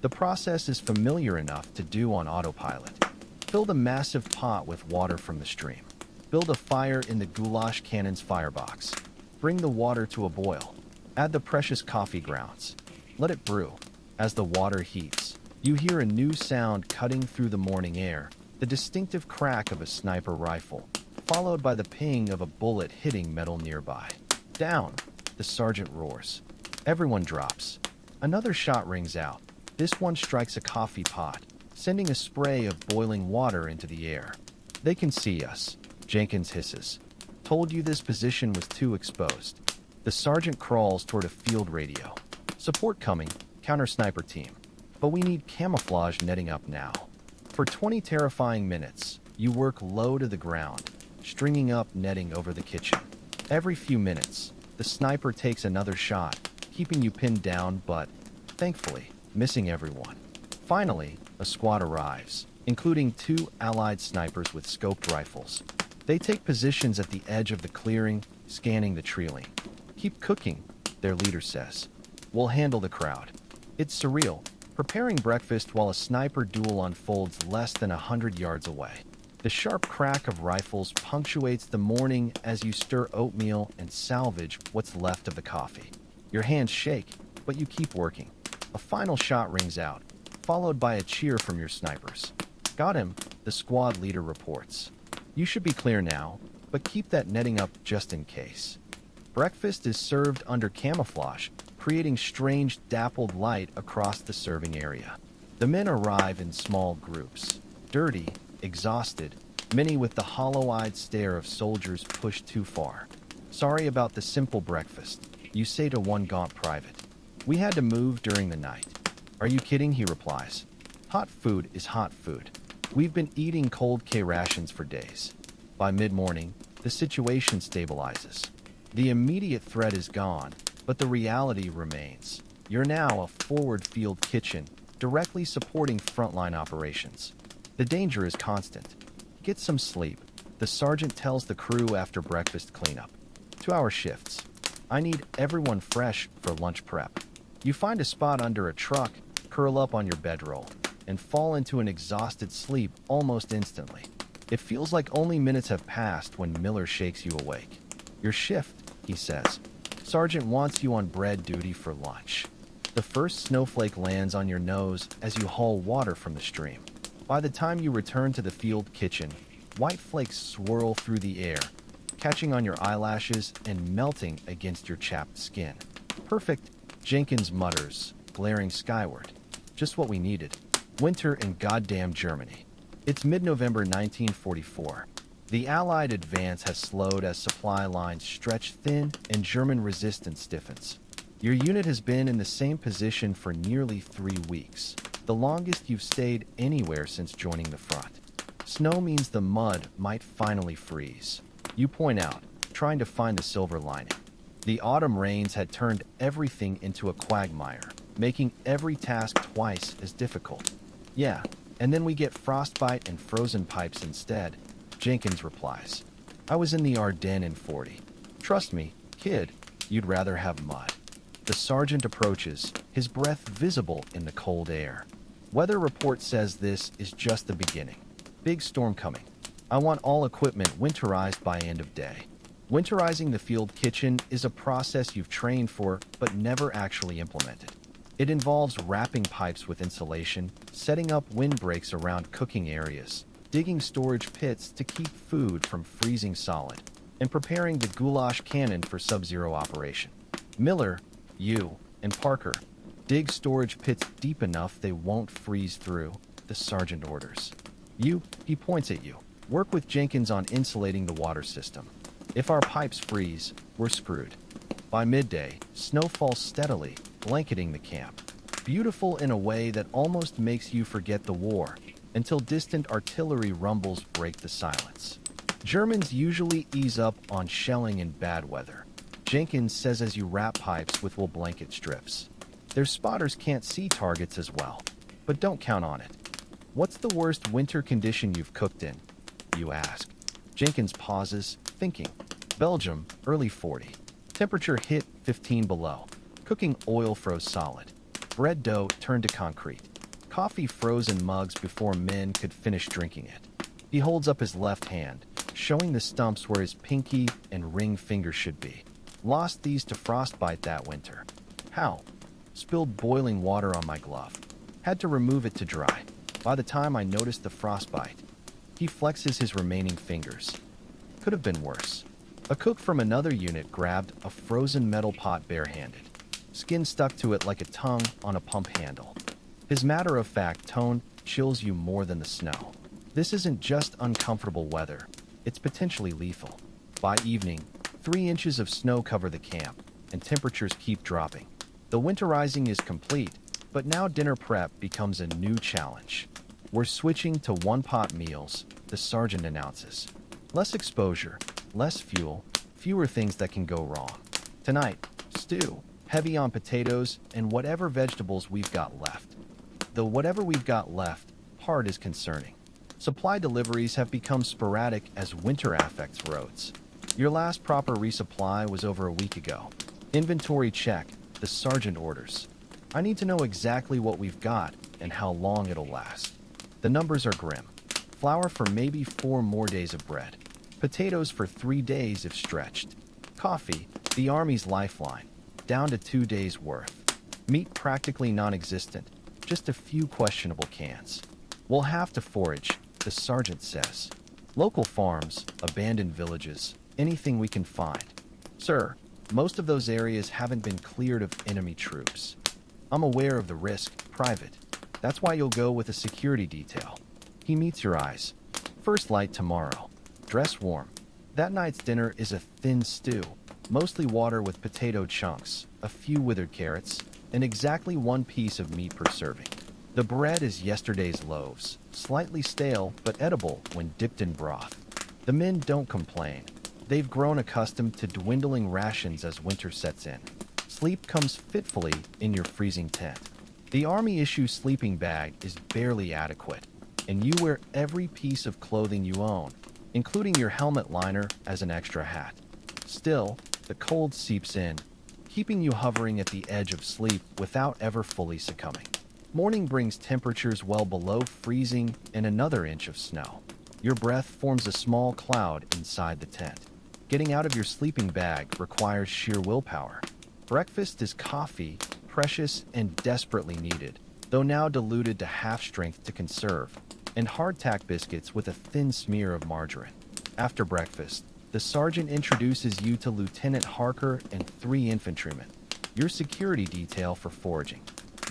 The process is familiar enough to do on autopilot. Fill the massive pot with water from the stream. Build a fire in the goulash cannon's firebox. Bring the water to a boil. Add the precious coffee grounds. Let it brew. As the water heats, you hear a new sound cutting through the morning air, the distinctive crack of a sniper rifle, followed by the ping of a bullet hitting metal nearby. Down, the sergeant roars. Everyone drops. Another shot rings out. This one strikes a coffee pot, sending a spray of boiling water into the air. They can see us, Jenkins hisses. Told you this position was too exposed. The sergeant crawls toward a field radio. Support coming, counter sniper team. But we need camouflage netting up now. For 20 terrifying minutes, you work low to the ground, stringing up netting over the kitchen. Every few minutes, the sniper takes another shot, keeping you pinned down but, thankfully, missing everyone. Finally, a squad arrives, including 2 allied snipers with scoped rifles. They take positions at the edge of the clearing, scanning the trailing. Keep cooking, their leader says. We'll handle the crowd. It's surreal, preparing breakfast while a sniper duel unfolds less than 100 yards away. The sharp crack of rifles punctuates the morning as you stir oatmeal and salvage what's left of the coffee. Your hands shake, but you keep working. A final shot rings out, followed by a cheer from your snipers. Got him, the squad leader reports. You should be clear now, but keep that netting up just in case. Breakfast is served under camouflage, creating strange dappled light across the serving area. The men arrive in small groups, dirty, exhausted, many with the hollow-eyed stare of soldiers pushed too far. "Sorry about the simple breakfast," you say to one gaunt private. "We had to move during the night." "Are you kidding?" he replies. "Hot food is hot food. We've been eating cold K-rations for days." By mid-morning, the situation stabilizes. The immediate threat is gone, but the reality remains. You're now a forward field kitchen, directly supporting frontline operations. The danger is constant. "Get some sleep," the sergeant tells the crew after breakfast cleanup. 2-hour shifts. "I need everyone fresh for lunch prep." You find a spot under a truck, curl up on your bedroll, and fall into an exhausted sleep almost instantly. It feels like only minutes have passed when Miller shakes you awake. "Your shift," he says. "Sergeant wants you on bread duty for lunch." The first snowflake lands on your nose as you haul water from the stream. By the time you return to the field kitchen, white flakes swirl through the air, catching on your eyelashes and melting against your chapped skin. "Perfect," Jenkins mutters, glaring skyward. "Just what we needed. Winter in goddamn Germany." It's mid-November 1944. The Allied advance has slowed as supply lines stretch thin and German resistance stiffens. Your unit has been in the same position for nearly 3 weeks, the longest you've stayed anywhere since joining the front. Snow means the mud might finally freeze. You point out, trying to find the silver lining. The autumn rains had turned everything into a quagmire, making every task twice as difficult. "Yeah, and then we get frostbite and frozen pipes instead," Jenkins replies. "I was in the Ardennes in 40. Trust me, kid, you'd rather have mud." The sergeant approaches, his breath visible in the cold air. "Weather report says this is just the beginning. Big storm coming. I want all equipment winterized by end of day." Winterizing the field kitchen is a process you've trained for but never actually implemented. It involves wrapping pipes with insulation, setting up windbreaks around cooking areas, digging storage pits to keep food from freezing solid, and preparing the goulash cannon for sub-zero operation. Miller, you, and Parker, dig storage pits deep enough they won't freeze through, the sergeant orders. You, he points at you, work with Jenkins on insulating the water system. If our pipes freeze, we're screwed. By midday, snow falls steadily, blanketing the camp. Beautiful in a way that almost makes you forget the war, until distant artillery rumbles break the silence. Germans usually ease up on shelling in bad weather, Jenkins says as you wrap pipes with wool blanket strips. Their spotters can't see targets as well, but don't count on it. "What's the worst winter condition you've cooked in?" you ask. Jenkins pauses, thinking. "Belgium, early 40. Temperature hit 15 below. Cooking oil froze solid. Bread dough turned to concrete. Coffee froze in mugs before men could finish drinking it." He holds up his left hand, showing the stumps where his pinky and ring fingers should be. "Lost these to frostbite that winter." "How?" "Spilled boiling water on my glove. Had to remove it to dry. By the time I noticed the frostbite." He flexes his remaining fingers. "Could have been worse." A cook from another unit grabbed a frozen metal pot barehanded. Skin stuck to it like a tongue on a pump handle. His matter-of-fact tone chills you more than the snow. This isn't just uncomfortable weather, it's potentially lethal. By evening, 3 inches of snow cover the camp, and temperatures keep dropping. The winterizing is complete, but now dinner prep becomes a new challenge. "We're switching to one-pot meals," the sergeant announces. "Less exposure, less fuel, fewer things that can go wrong. Tonight, stew, heavy on potatoes and whatever vegetables we've got left." The "whatever we've got left" part is concerning. Supply deliveries have become sporadic as winter affects roads. Your last proper resupply was over a week ago. "Inventory check," the sergeant orders. "I need to know exactly what we've got and how long it'll last." The numbers are grim. Flour for maybe 4 more days of bread. Potatoes for 3 days if stretched. Coffee, the Army's lifeline, down to 2 days' worth. Meat practically non-existent, just a few questionable cans. "We'll have to forage," the sergeant says. "Local farms, abandoned villages, anything we can find." "Sir, most of those areas haven't been cleared of enemy troops." "I'm aware of the risk, Private. That's why you'll go with a security detail." He meets your eyes. First light tomorrow. Dress warm. That night's dinner is a thin stew, mostly water with potato chunks, a few withered carrots, and exactly one piece of meat per serving. The bread is yesterday's loaves, slightly stale but edible when dipped in broth. The men don't complain. They've grown accustomed to dwindling rations as winter sets in. Sleep comes fitfully in your freezing tent. The Army issue sleeping bag is barely adequate, and you wear every piece of clothing you own, including your helmet liner as an extra hat. Still, the cold seeps in, keeping you hovering at the edge of sleep without ever fully succumbing. Morning brings temperatures well below freezing and another inch of snow. Your breath forms a small cloud inside the tent. Getting out of your sleeping bag requires sheer willpower. Breakfast is coffee, precious and desperately needed, though now diluted to half strength to conserve, and hardtack biscuits with a thin smear of margarine. After breakfast, the sergeant introduces you to Lieutenant Harker and 3 infantrymen, your security detail for foraging.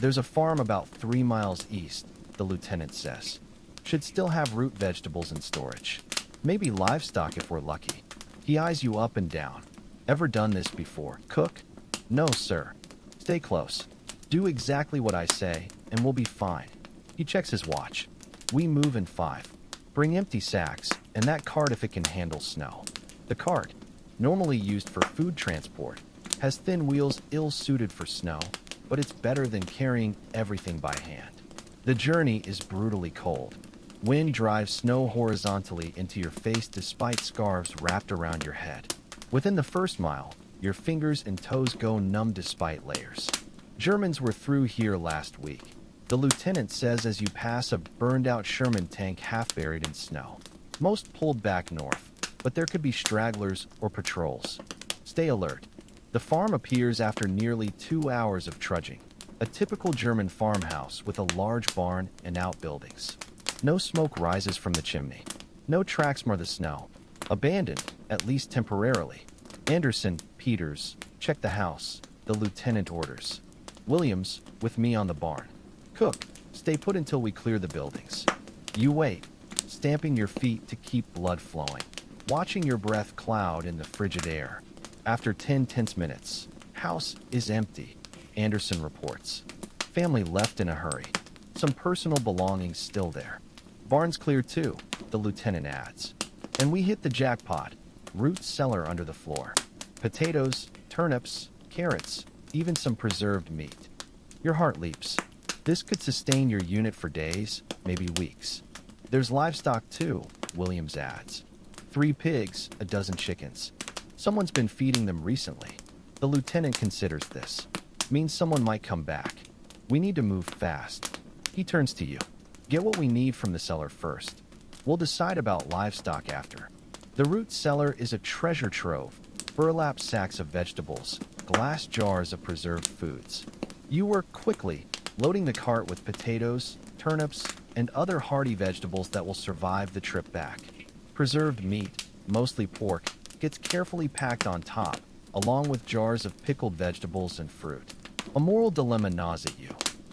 There's a farm about 3 miles east, the lieutenant says. Should still have root vegetables in storage. Maybe livestock if we're lucky. He eyes you up and down. Ever done this before? Cook? No, sir. Stay close. Do exactly what I say, and we'll be fine. He checks his watch. We move in 5. Bring empty sacks, and that cart if it can handle snow. The cart, normally used for food transport, has thin wheels ill-suited for snow, but it's better than carrying everything by hand. The journey is brutally cold. Wind drives snow horizontally into your face despite scarves wrapped around your head. Within the first mile, your fingers and toes go numb despite layers. Germans were through here last week, the lieutenant says as you pass a burned-out Sherman tank half buried in snow. Most pulled back north, but there could be stragglers or patrols. Stay alert. The farm appears after nearly 2 hours of trudging. A typical German farmhouse with a large barn and outbuildings. No smoke rises from the chimney. No tracks mar the snow. Abandoned, at least temporarily. Anderson, Peters, check the house, the lieutenant orders. Williams, with me on the barn. Cook, stay put until we clear the buildings. You wait, stamping your feet to keep blood flowing, watching your breath cloud in the frigid air. After 10 tense minutes, house is empty, Anderson reports. Family left in a hurry. Some personal belongings still there. Barn's clear too, the lieutenant adds. And we hit the jackpot. Root cellar under the floor. Potatoes, turnips, carrots, even some preserved meat. Your heart leaps. This could sustain your unit for days, maybe weeks. There's livestock too, Williams adds. 3 pigs, a dozen chickens. Someone's been feeding them recently. The lieutenant considers this. Means someone might come back. We need to move fast. He turns to you. Get what we need from the cellar first. We'll decide about livestock after. The root cellar is a treasure trove. Burlap sacks of vegetables, glass jars of preserved foods. You work quickly, loading the cart with potatoes, turnips, and other hearty vegetables that will survive the trip back. Preserved meat, mostly pork, gets carefully packed on top, along with jars of pickled vegetables and fruit. A moral dilemma gnaws at you.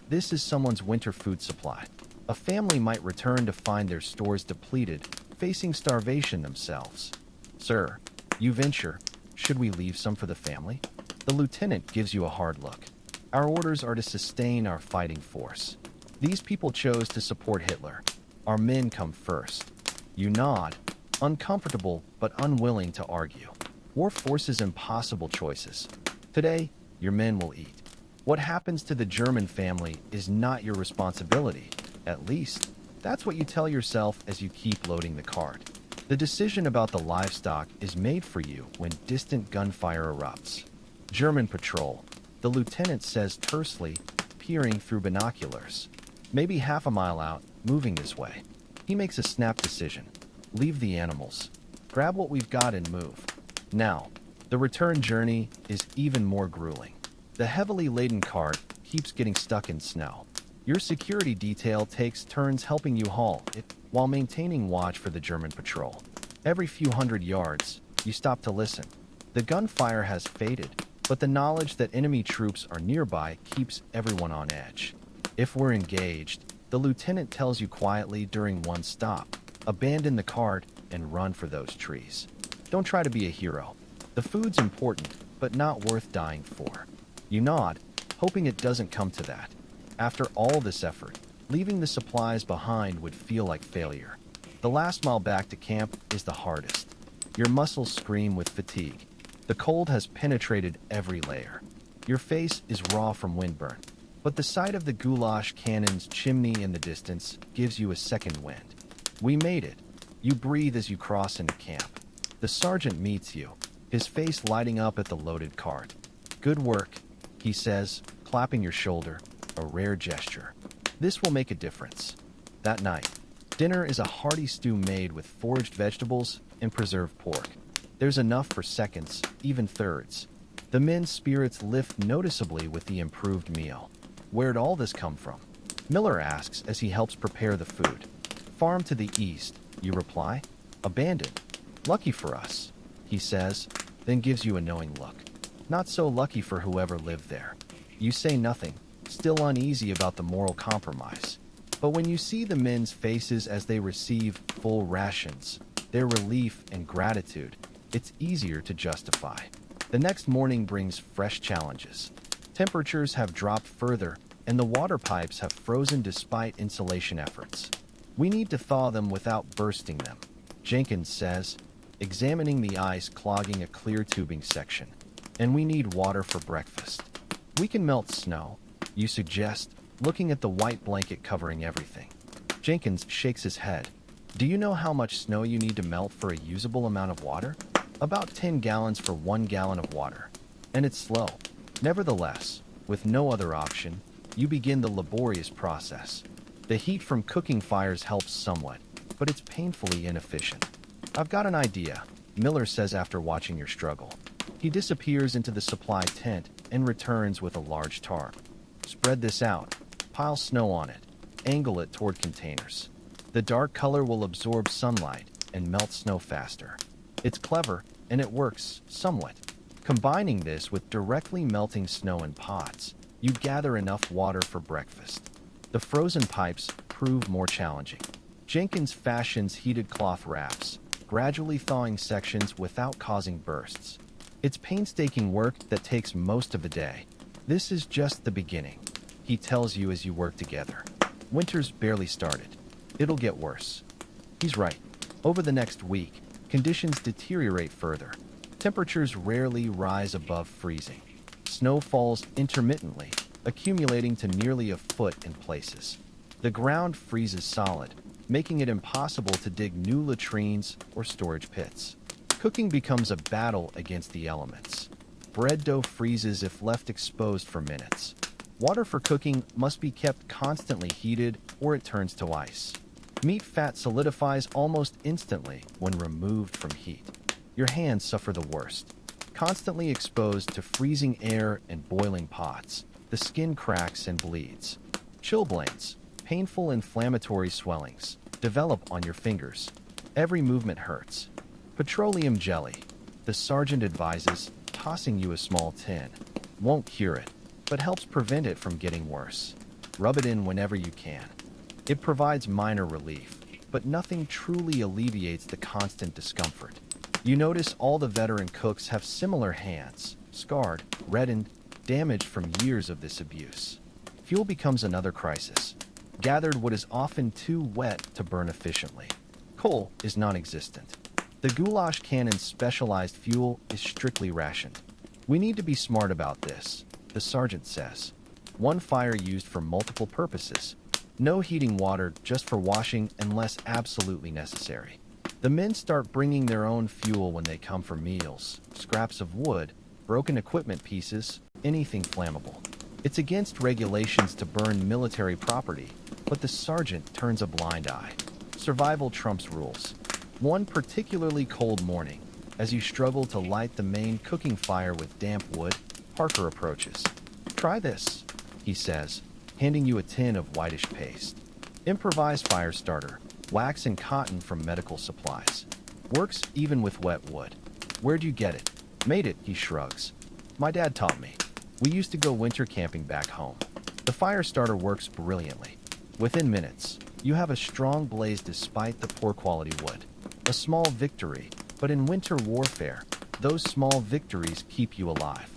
This is someone's winter food supply. A family might return to find their stores depleted, facing starvation themselves. Sir, you venture, should we leave some for the family? The lieutenant gives you a hard look. Our orders are to sustain our fighting force. These people chose to support Hitler. Our men come first. You nod, uncomfortable but unwilling to argue. War forces impossible choices. Today, your men will eat. What happens to the German family is not your responsibility. At least, that's what you tell yourself as you keep loading the cart. The decision about the livestock is made for you when distant gunfire erupts. German patrol, the lieutenant says tersely, peering through binoculars. Maybe half a mile out, moving this way. He makes a snap decision. Leave the animals. Grab what we've got and move. Now, the return journey is even more grueling. The heavily laden cart keeps getting stuck in snow. Your security detail takes turns helping you haul it while maintaining watch for the German patrol. Every few hundred yards, you stop to listen. The gunfire has faded, but the knowledge that enemy troops are nearby keeps everyone on edge. If we're engaged, the lieutenant tells you quietly during one stop, Abandon the cart and run for those trees. Don't try to be a hero. The food's important, but not worth dying for. You nod, hoping it doesn't come to that. After all this effort, leaving the supplies behind would feel like failure. The last mile back to camp is the hardest. Your muscles scream with fatigue. The cold has penetrated every layer. Your face is raw from windburn, but the sight of the goulash cannon's chimney in the distance gives you a second wind. We made it. You breathe as you cross into camp. The sergeant meets you, his face lighting up at the loaded cart. Good work, he says, clapping your shoulder, a rare gesture. This will make a difference. That night, dinner is a hearty stew made with foraged vegetables and preserved pork. There's enough for seconds, even thirds. The men's spirits lift noticeably with the improved meal. Where'd all this come from? Miller asks as he helps prepare the food. Farm to the east, you reply. Abandoned. Lucky for us, he says, then gives you a knowing look. Not so lucky for whoever lived there. You say nothing, still uneasy about the moral compromise. But when you see the men's faces as they receive full rations, their relief and gratitude, it's easier to justify. The next morning brings fresh challenges. Temperatures have dropped further, and the water pipes have frozen despite insulation efforts. We need to thaw them without bursting them, Jenkins says, examining the ice clogging a clear tubing section. And we need water for breakfast. We can melt snow, you suggest, looking at the white blanket covering everything. Jenkins shakes his head. Do you know how much snow you need to melt for a usable amount of water? About 10 gallons for 1 gallon of water. And it's slow. Nevertheless, with no other option, you begin the laborious process. The heat from cooking fires helps somewhat, but it's painfully inefficient. I've got an idea, Miller says after watching your struggle. He disappears into the supply tent and returns with a large tarp. Spread this out, pile snow on it, angle it toward containers. The dark color will absorb sunlight and melt snow faster. It's clever, and it works, somewhat. Combining this with directly melting snow in pots, you gather enough water for breakfast. The frozen pipes prove more challenging. Jenkins fashions heated cloth wraps, gradually thawing sections without causing bursts. It's painstaking work that takes most of the day. This is just the beginning, he tells you as you work together. Winter's barely started. It'll get worse. He's right. Over the next week, conditions deteriorate further. Temperatures rarely rise above freezing. Snow falls intermittently, accumulating to nearly a foot in places. The ground freezes solid, making it impossible to dig new latrines or storage pits. Cooking becomes a battle against the elements. Bread dough freezes if left exposed for minutes. Water for cooking must be kept constantly heated or it turns to ice. Meat fat solidifies almost instantly when removed from heat. Your hands suffer the worst. Constantly exposed to freezing air and boiling pots, the skin cracks and bleeds. Chilblains, painful inflammatory swellings, develop on your fingers. Every movement hurts. Petroleum jelly, the sergeant advises, tossing you a small tin. Won't cure it, but helps prevent it from getting worse. Rub it in whenever you can. It provides minor relief, but nothing truly alleviates the constant discomfort. You notice all the veteran cooks have similar hands, scarred, reddened, damaged from years of this abuse. Fuel becomes another crisis. Gathered wood is often too wet to burn efficiently. Coal is non-existent. The goulash cannon's specialized fuel is strictly rationed. We need to be smart about this, the sergeant says. One fire used for multiple purposes. No heating water just for washing unless absolutely necessary. The men start bringing their own fuel when they come for meals, scraps of wood, broken equipment pieces, anything flammable. It's against regulations to burn military property, but the sergeant turns a blind eye. Survival trumps rules. One particularly cold morning, as you struggle to light the main cooking fire with damp wood, Parker approaches. Try this, he says, handing you a tin of whitish paste. Improvised fire starter, wax and cotton from medical supplies. Works even with wet wood. Where'd you get it? Made it, he shrugs. My dad taught me. We used to go winter camping back home. The fire starter works brilliantly. Within minutes, You have a strong blaze despite the poor quality wood. A small victory, but in winter warfare, those small victories keep you alive.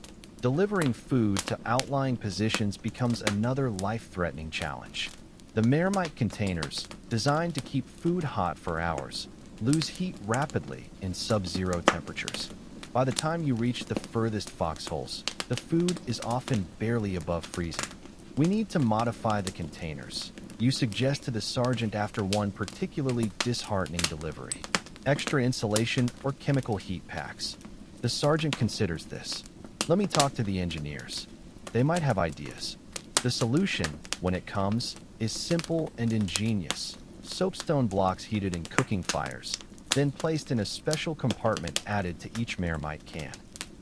Delivering food to outlying positions becomes another life-threatening challenge. The marmite containers, designed to keep food hot for hours, lose heat rapidly in sub-zero temperatures. By the time you reach the furthest foxholes, the food is often barely above freezing. We need to modify the containers, you suggest to the sergeant after one particularly disheartening delivery. Extra insulation or chemical heat packs. The sergeant considers this. Let me talk to the engineers. They might have ideas. The solution, when it comes, is simple and ingenious. Soapstone blocks heated in cooking fires, then placed in a special compartment added to each marmite can.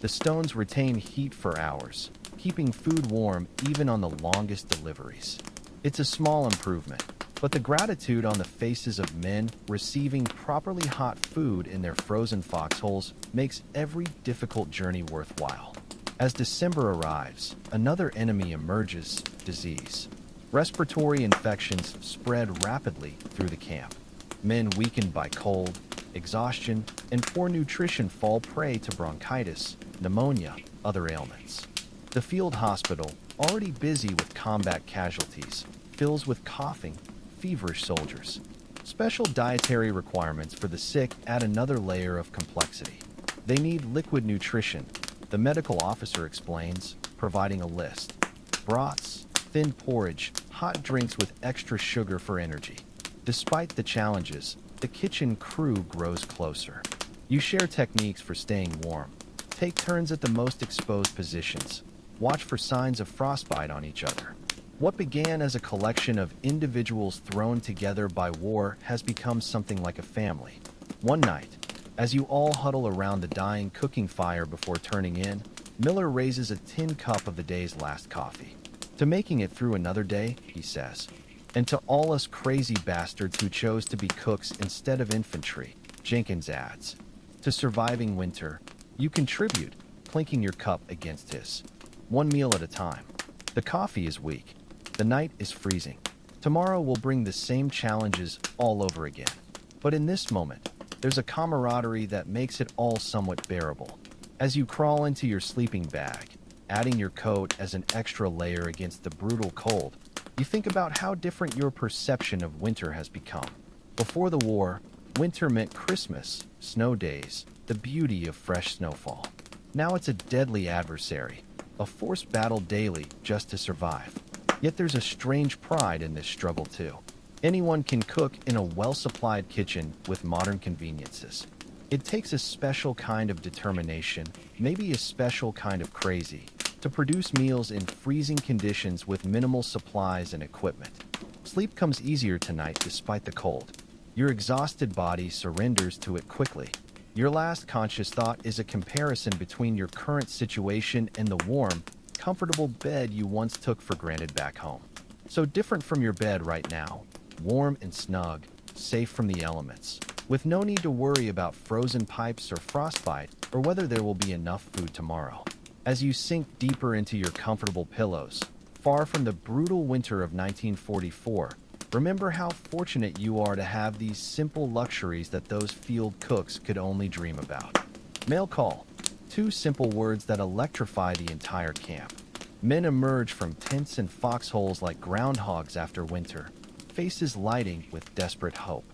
The stones retain heat for hours, keeping food warm even on the longest deliveries. It's a small improvement, but the gratitude on the faces of men receiving properly hot food in their frozen foxholes makes every difficult journey worthwhile. As December arrives, another enemy emerges: disease. Respiratory infections spread rapidly through the camp. Men weakened by cold, exhaustion, and poor nutrition fall prey to bronchitis, pneumonia, other ailments. The field hospital, already busy with combat casualties, fills with coughing, feverish soldiers. Special dietary requirements for the sick add another layer of complexity. They need liquid nutrition, the medical officer explains, providing a list. Broths, thin porridge, hot drinks with extra sugar for energy. Despite the challenges, the kitchen crew grows closer. You share techniques for staying warm. Take turns at the most exposed positions. Watch for signs of frostbite on each other. What began as a collection of individuals thrown together by war has become something like a family. One night, as you all huddle around the dying cooking fire before turning in, Miller raises a tin cup of the day's last coffee. "To making it through another day," he says. "And to all us crazy bastards who chose to be cooks instead of infantry," Jenkins adds. "To surviving winter, you contribute," clinking your cup against his. One meal at a time. The coffee is weak. The night is freezing. Tomorrow will bring the same challenges all over again. But in this moment, there's a camaraderie that makes it all somewhat bearable. As you crawl into your sleeping bag, adding your coat as an extra layer against the brutal cold, you think about how different your perception of winter has become. Before the war, winter meant Christmas, snow days, the beauty of fresh snowfall. Now it's a deadly adversary, a forced battle daily just to survive. Yet there's a strange pride in this struggle too. Anyone can cook in a well-supplied kitchen with modern conveniences. It takes a special kind of determination, maybe a special kind of crazy, to produce meals in freezing conditions with minimal supplies and equipment. Sleep comes easier tonight despite the cold. Your exhausted body surrenders to it quickly. Your last conscious thought is a comparison between your current situation and the warm, comfortable bed you once took for granted back home. So different from your bed right now, warm and snug, safe from the elements, with no need to worry about frozen pipes or frostbite or whether there will be enough food tomorrow. As you sink deeper into your comfortable pillows, far from the brutal winter of 1944, remember how fortunate you are to have these simple luxuries that those field cooks could only dream about. Mail call. Two simple words that electrify the entire camp. Men emerge from tents and foxholes like groundhogs after winter, faces lighting with desperate hope.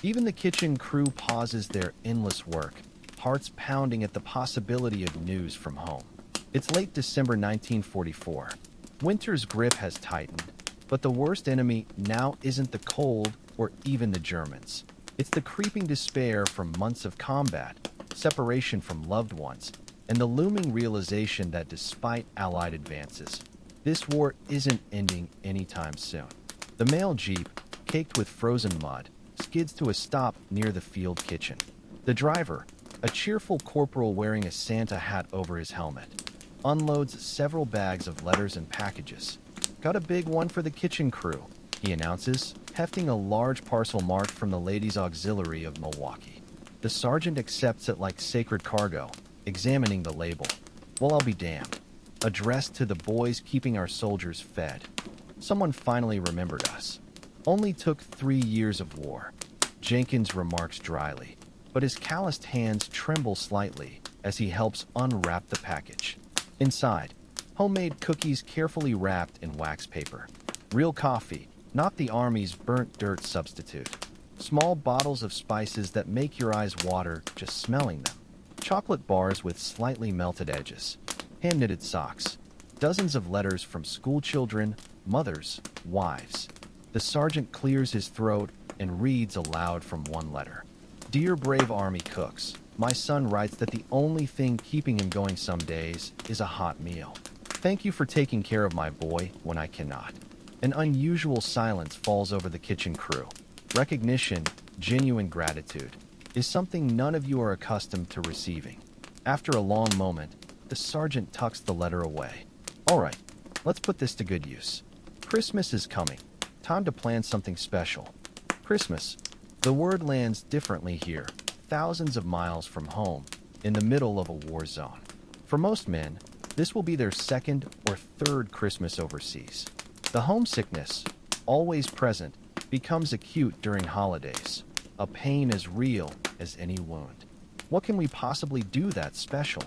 Even the kitchen crew pauses their endless work, hearts pounding at the possibility of news from home. It's late December 1944. Winter's grip has tightened, but the worst enemy now isn't the cold or even the Germans. It's the creeping despair from months of combat, separation from loved ones, and the looming realization that despite Allied advances, this war isn't ending anytime soon. The mail jeep, caked with frozen mud, skids to a stop near the field kitchen. The driver, a cheerful corporal wearing a Santa hat over his helmet, unloads several bags of letters and packages. "Got a big one for the kitchen crew," he announces, hefting a large parcel marked from the Ladies' Auxiliary of Milwaukee. The sergeant accepts it like sacred cargo, examining the label. "Well, I'll be damned. Addressed to the boys keeping our soldiers fed. Someone finally remembered us." Only took 3 years of war, Jenkins remarks dryly, but his calloused hands tremble slightly as he helps unwrap the package. Inside, homemade cookies carefully wrapped in wax paper. Real coffee, not the Army's burnt dirt substitute. Small bottles of spices that make your eyes water just smelling them. Chocolate bars with slightly melted edges. Hand-knitted socks. Dozens of letters from schoolchildren, mothers, wives. The sergeant clears his throat and reads aloud from one letter. Dear brave Army cooks, my son writes that the only thing keeping him going some days is a hot meal. Thank you for taking care of my boy when I cannot. An unusual silence falls over the kitchen crew. Recognition, genuine gratitude, is something none of you are accustomed to receiving. After a long moment, the sergeant tucks the letter away. All right, let's put this to good use. Christmas is coming. Time to plan something special. Christmas. The word lands differently here, thousands of miles from home, in the middle of a war zone. For most men, this will be their second or third Christmas overseas. The homesickness, always present, becomes acute during holidays, a pain as real as any wound. What can we possibly do that's special?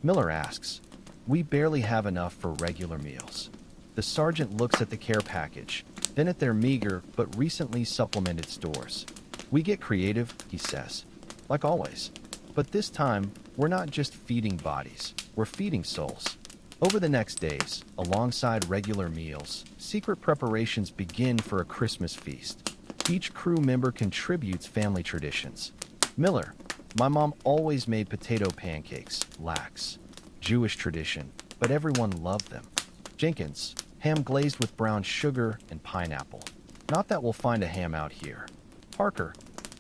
Miller asks. We barely have enough for regular meals. The sergeant looks at the care package, then at their meager but recently supplemented stores. We get creative, he says, like always. But this time, we're not just feeding bodies, we're feeding souls. Over the next days, alongside regular meals, secret preparations begin for a Christmas feast. Each crew member contributes family traditions. Miller, my mom always made potato pancakes, lax. Jewish tradition, but everyone loved them. Jenkins, ham glazed with brown sugar and pineapple. Not that we'll find a ham out here. Parker,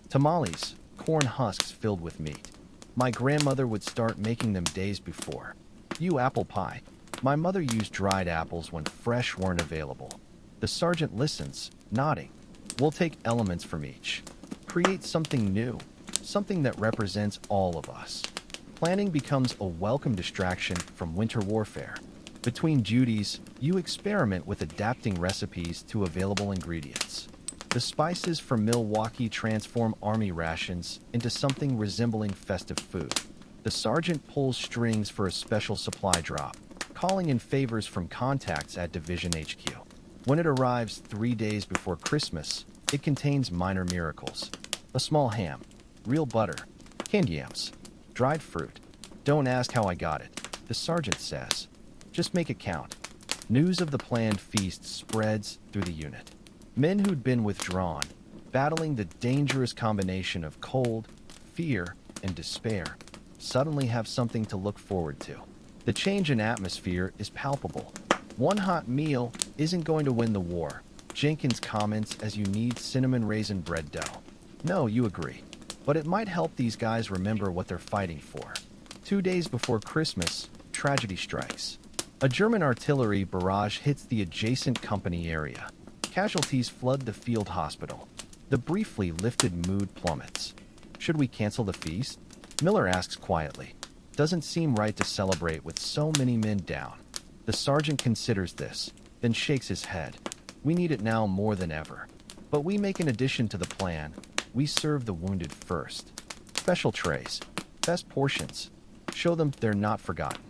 tamales, corn husks filled with meat. My grandmother would start making them days before. You apple pie. My mother used dried apples when fresh weren't available. The sergeant listens, nodding. We'll take elements from each. Create something new, something that represents all of us. Planning becomes a welcome distraction from winter warfare. Between duties, you experiment with adapting recipes to available ingredients. The spices from Milwaukee transform Army rations into something resembling festive food. The sergeant pulls strings for a special supply drop, calling in favors from contacts at Division HQ. When it arrives 3 days before Christmas, it contains minor miracles. A small ham, real butter, canned yams, dried fruit. Don't ask how I got it, the sergeant says. Just make it count. News of the planned feast spreads through the unit. Men who'd been withdrawn, battling the dangerous combination of cold, fear, and despair, suddenly have something to look forward to. The change in atmosphere is palpable. One hot meal isn't going to win the war, Jenkins comments as you knead cinnamon raisin bread dough. No, you agree. But it might help these guys remember what they're fighting for. 2 days before Christmas, tragedy strikes. A German artillery barrage hits the adjacent company area. Casualties flood the field hospital. The briefly lifted mood plummets. Should we cancel the feast? Miller asks quietly. Doesn't seem right to celebrate with so many men down. The sergeant considers this, then shakes his head. We need it now more than ever. But we make an addition to the plan. We serve the wounded first. Special trays. Best portions. Show them they're not forgotten.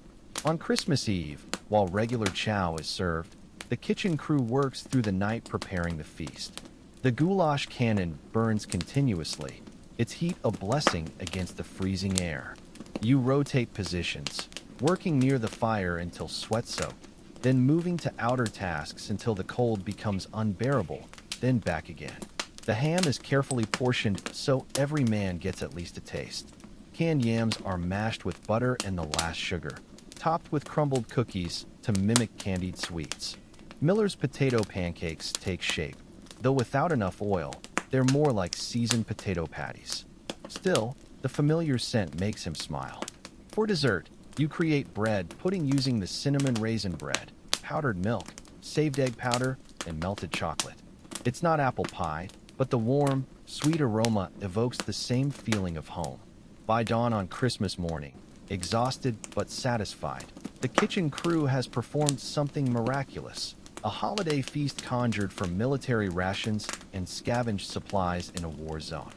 On Christmas Eve, while regular chow is served, the kitchen crew works through the night preparing the feast. The goulash cannon burns continuously, its heat a blessing against the freezing air. You rotate positions, working near the fire until sweat-soaked, then moving to outer tasks until the cold becomes unbearable, then back again. The ham is carefully portioned so every man gets at least a taste. Canned yams are mashed with butter and the last sugar, topped with crumbled cookies to mimic candied sweets. Miller's potato pancakes take shape. Though without enough oil, they're more like seasoned potato patties. Still, the familiar scent makes him smile. For dessert, you create bread pudding using the cinnamon raisin bread, powdered milk, saved egg powder, and melted chocolate. It's not apple pie, but the warm, sweet aroma evokes the same feeling of home. By dawn on Christmas morning, exhausted but satisfied, the kitchen crew has performed something miraculous. A holiday feast conjured from military rations and scavenged supplies in a war zone.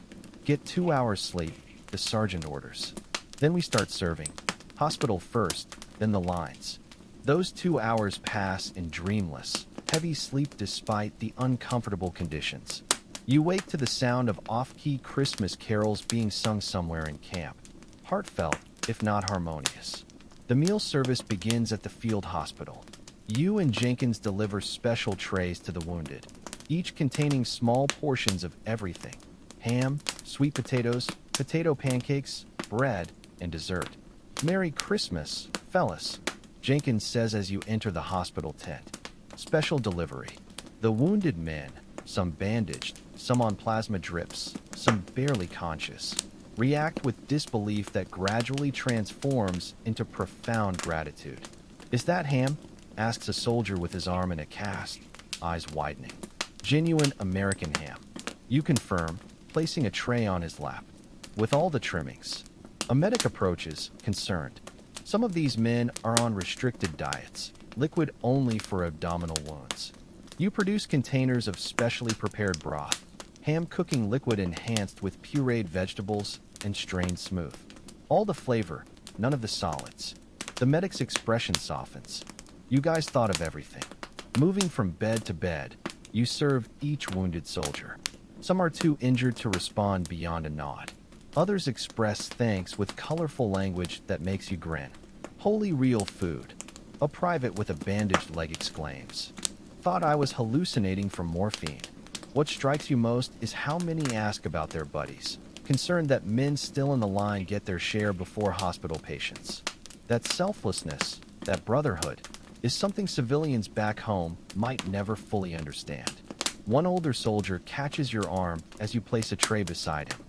Get 2 hours sleep, the sergeant orders. Then we start serving. Hospital first, then the lines. Those 2 hours pass in dreamless, heavy sleep despite the uncomfortable conditions. You wake to the sound of off-key Christmas carols being sung somewhere in camp. Heartfelt, if not harmonious. The meal service begins at the field hospital. You and Jenkins deliver special trays to the wounded, each containing small portions of everything: ham, sweet potatoes, potato pancakes, bread, and dessert. "Merry Christmas, fellas," Jenkins says as you enter the hospital tent. Special delivery. The wounded men, some bandaged, some on plasma drips, some barely conscious, react with disbelief that gradually transforms into profound gratitude. "Is that ham?" asks a soldier with his arm in a cast, eyes widening. "Genuine American ham," you confirm, placing a tray on his lap, with all the trimmings. A medic approaches, concerned. Some of these men are on restricted diets, liquid only for abdominal wounds. You produce containers of specially prepared broth, ham cooking liquid enhanced with pureed vegetables and strained smooth. All the flavor, none of the solids. The medic's expression softens. You guys thought of everything. Moving from bed to bed, you serve each wounded soldier. Some are too injured to respond beyond a nod. Others express thanks with colorful language that makes you grin. "Holy real food," a private with a bandaged leg exclaims. "Thought I was hallucinating from morphine." What strikes you most is how many ask about their buddies, concerned that men still in the line get their share before hospital patients. That selflessness, that brotherhood, is something civilians back home might never fully understand. One older soldier catches your arm as you place a tray beside him.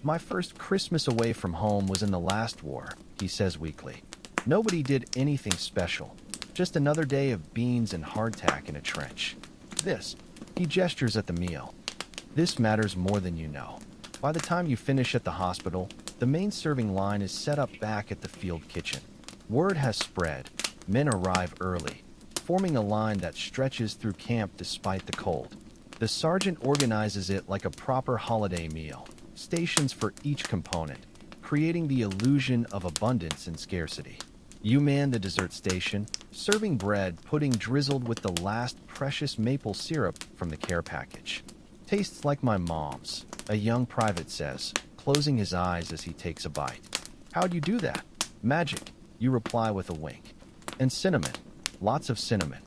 "My first Christmas away from home was in the last war," he says weakly. "Nobody did anything special. Just another day of beans and hardtack in a trench. This," he gestures at the meal, "this matters more than you know." By the time you finish at the hospital, the main serving line is set up back at the field kitchen. Word has spread. Men arrive early, forming a line that stretches through camp despite the cold. The sergeant organizes it like a proper holiday meal, stations for each component, creating the illusion of abundance and scarcity. You man the dessert station, serving bread pudding drizzled with the last precious maple syrup from the care package. "Tastes like my mom's," a young private says, closing his eyes as he takes a bite. "How'd you do that?" "Magic," you reply with a wink. "And cinnamon. Lots of cinnamon."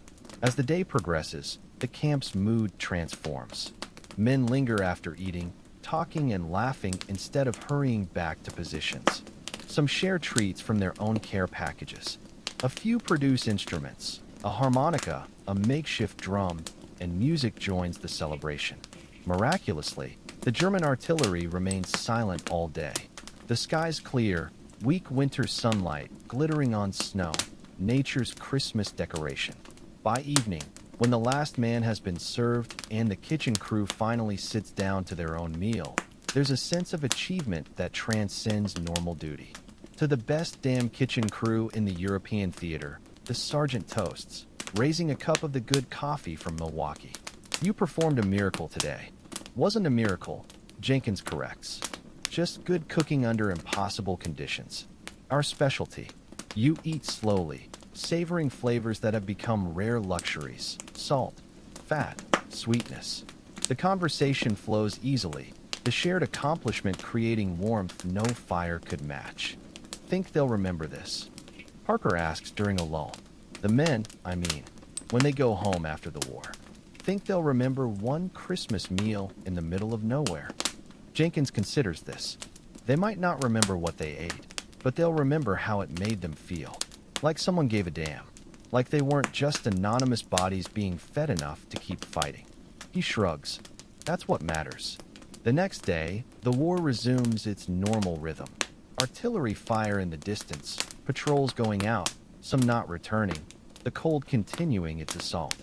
As the day progresses, the camp's mood transforms. Men linger after eating, talking and laughing instead of hurrying back to positions. Some share treats from their own care packages. A few produce instruments, a harmonica, a makeshift drum, and music joins the celebration. Miraculously, the German artillery remains silent all day. The sky's clear, weak winter sunlight glittering on snow, nature's Christmas decoration. By evening, when the last man has been served and the kitchen crew finally sits down to their own meal, there's a sense of achievement that transcends normal duty. To the best damn kitchen crew in the European theater, the sergeant toasts, raising a cup of the good coffee from Milwaukee. "You performed a miracle today." "Wasn't a miracle," Jenkins corrects. "Just good cooking under impossible conditions. Our specialty." You eat slowly, savoring flavors that have become rare luxuries: salt, fat, sweetness. The conversation flows easily, the shared accomplishment creating warmth no fire could match. "Think they'll remember this?" Parker asks during a lull. "The men, I mean, when they go home after the war. Think they'll remember one Christmas meal in the middle of nowhere?" Jenkins considers this. "They might not remember what they ate, but they'll remember how it made them feel. Like someone gave a damn. Like they weren't just anonymous bodies being fed enough to keep fighting." He shrugs. "That's what matters." The next day, the war resumes its normal rhythm. Artillery fire in the distance, patrols going out, some not returning, the cold continuing its assault.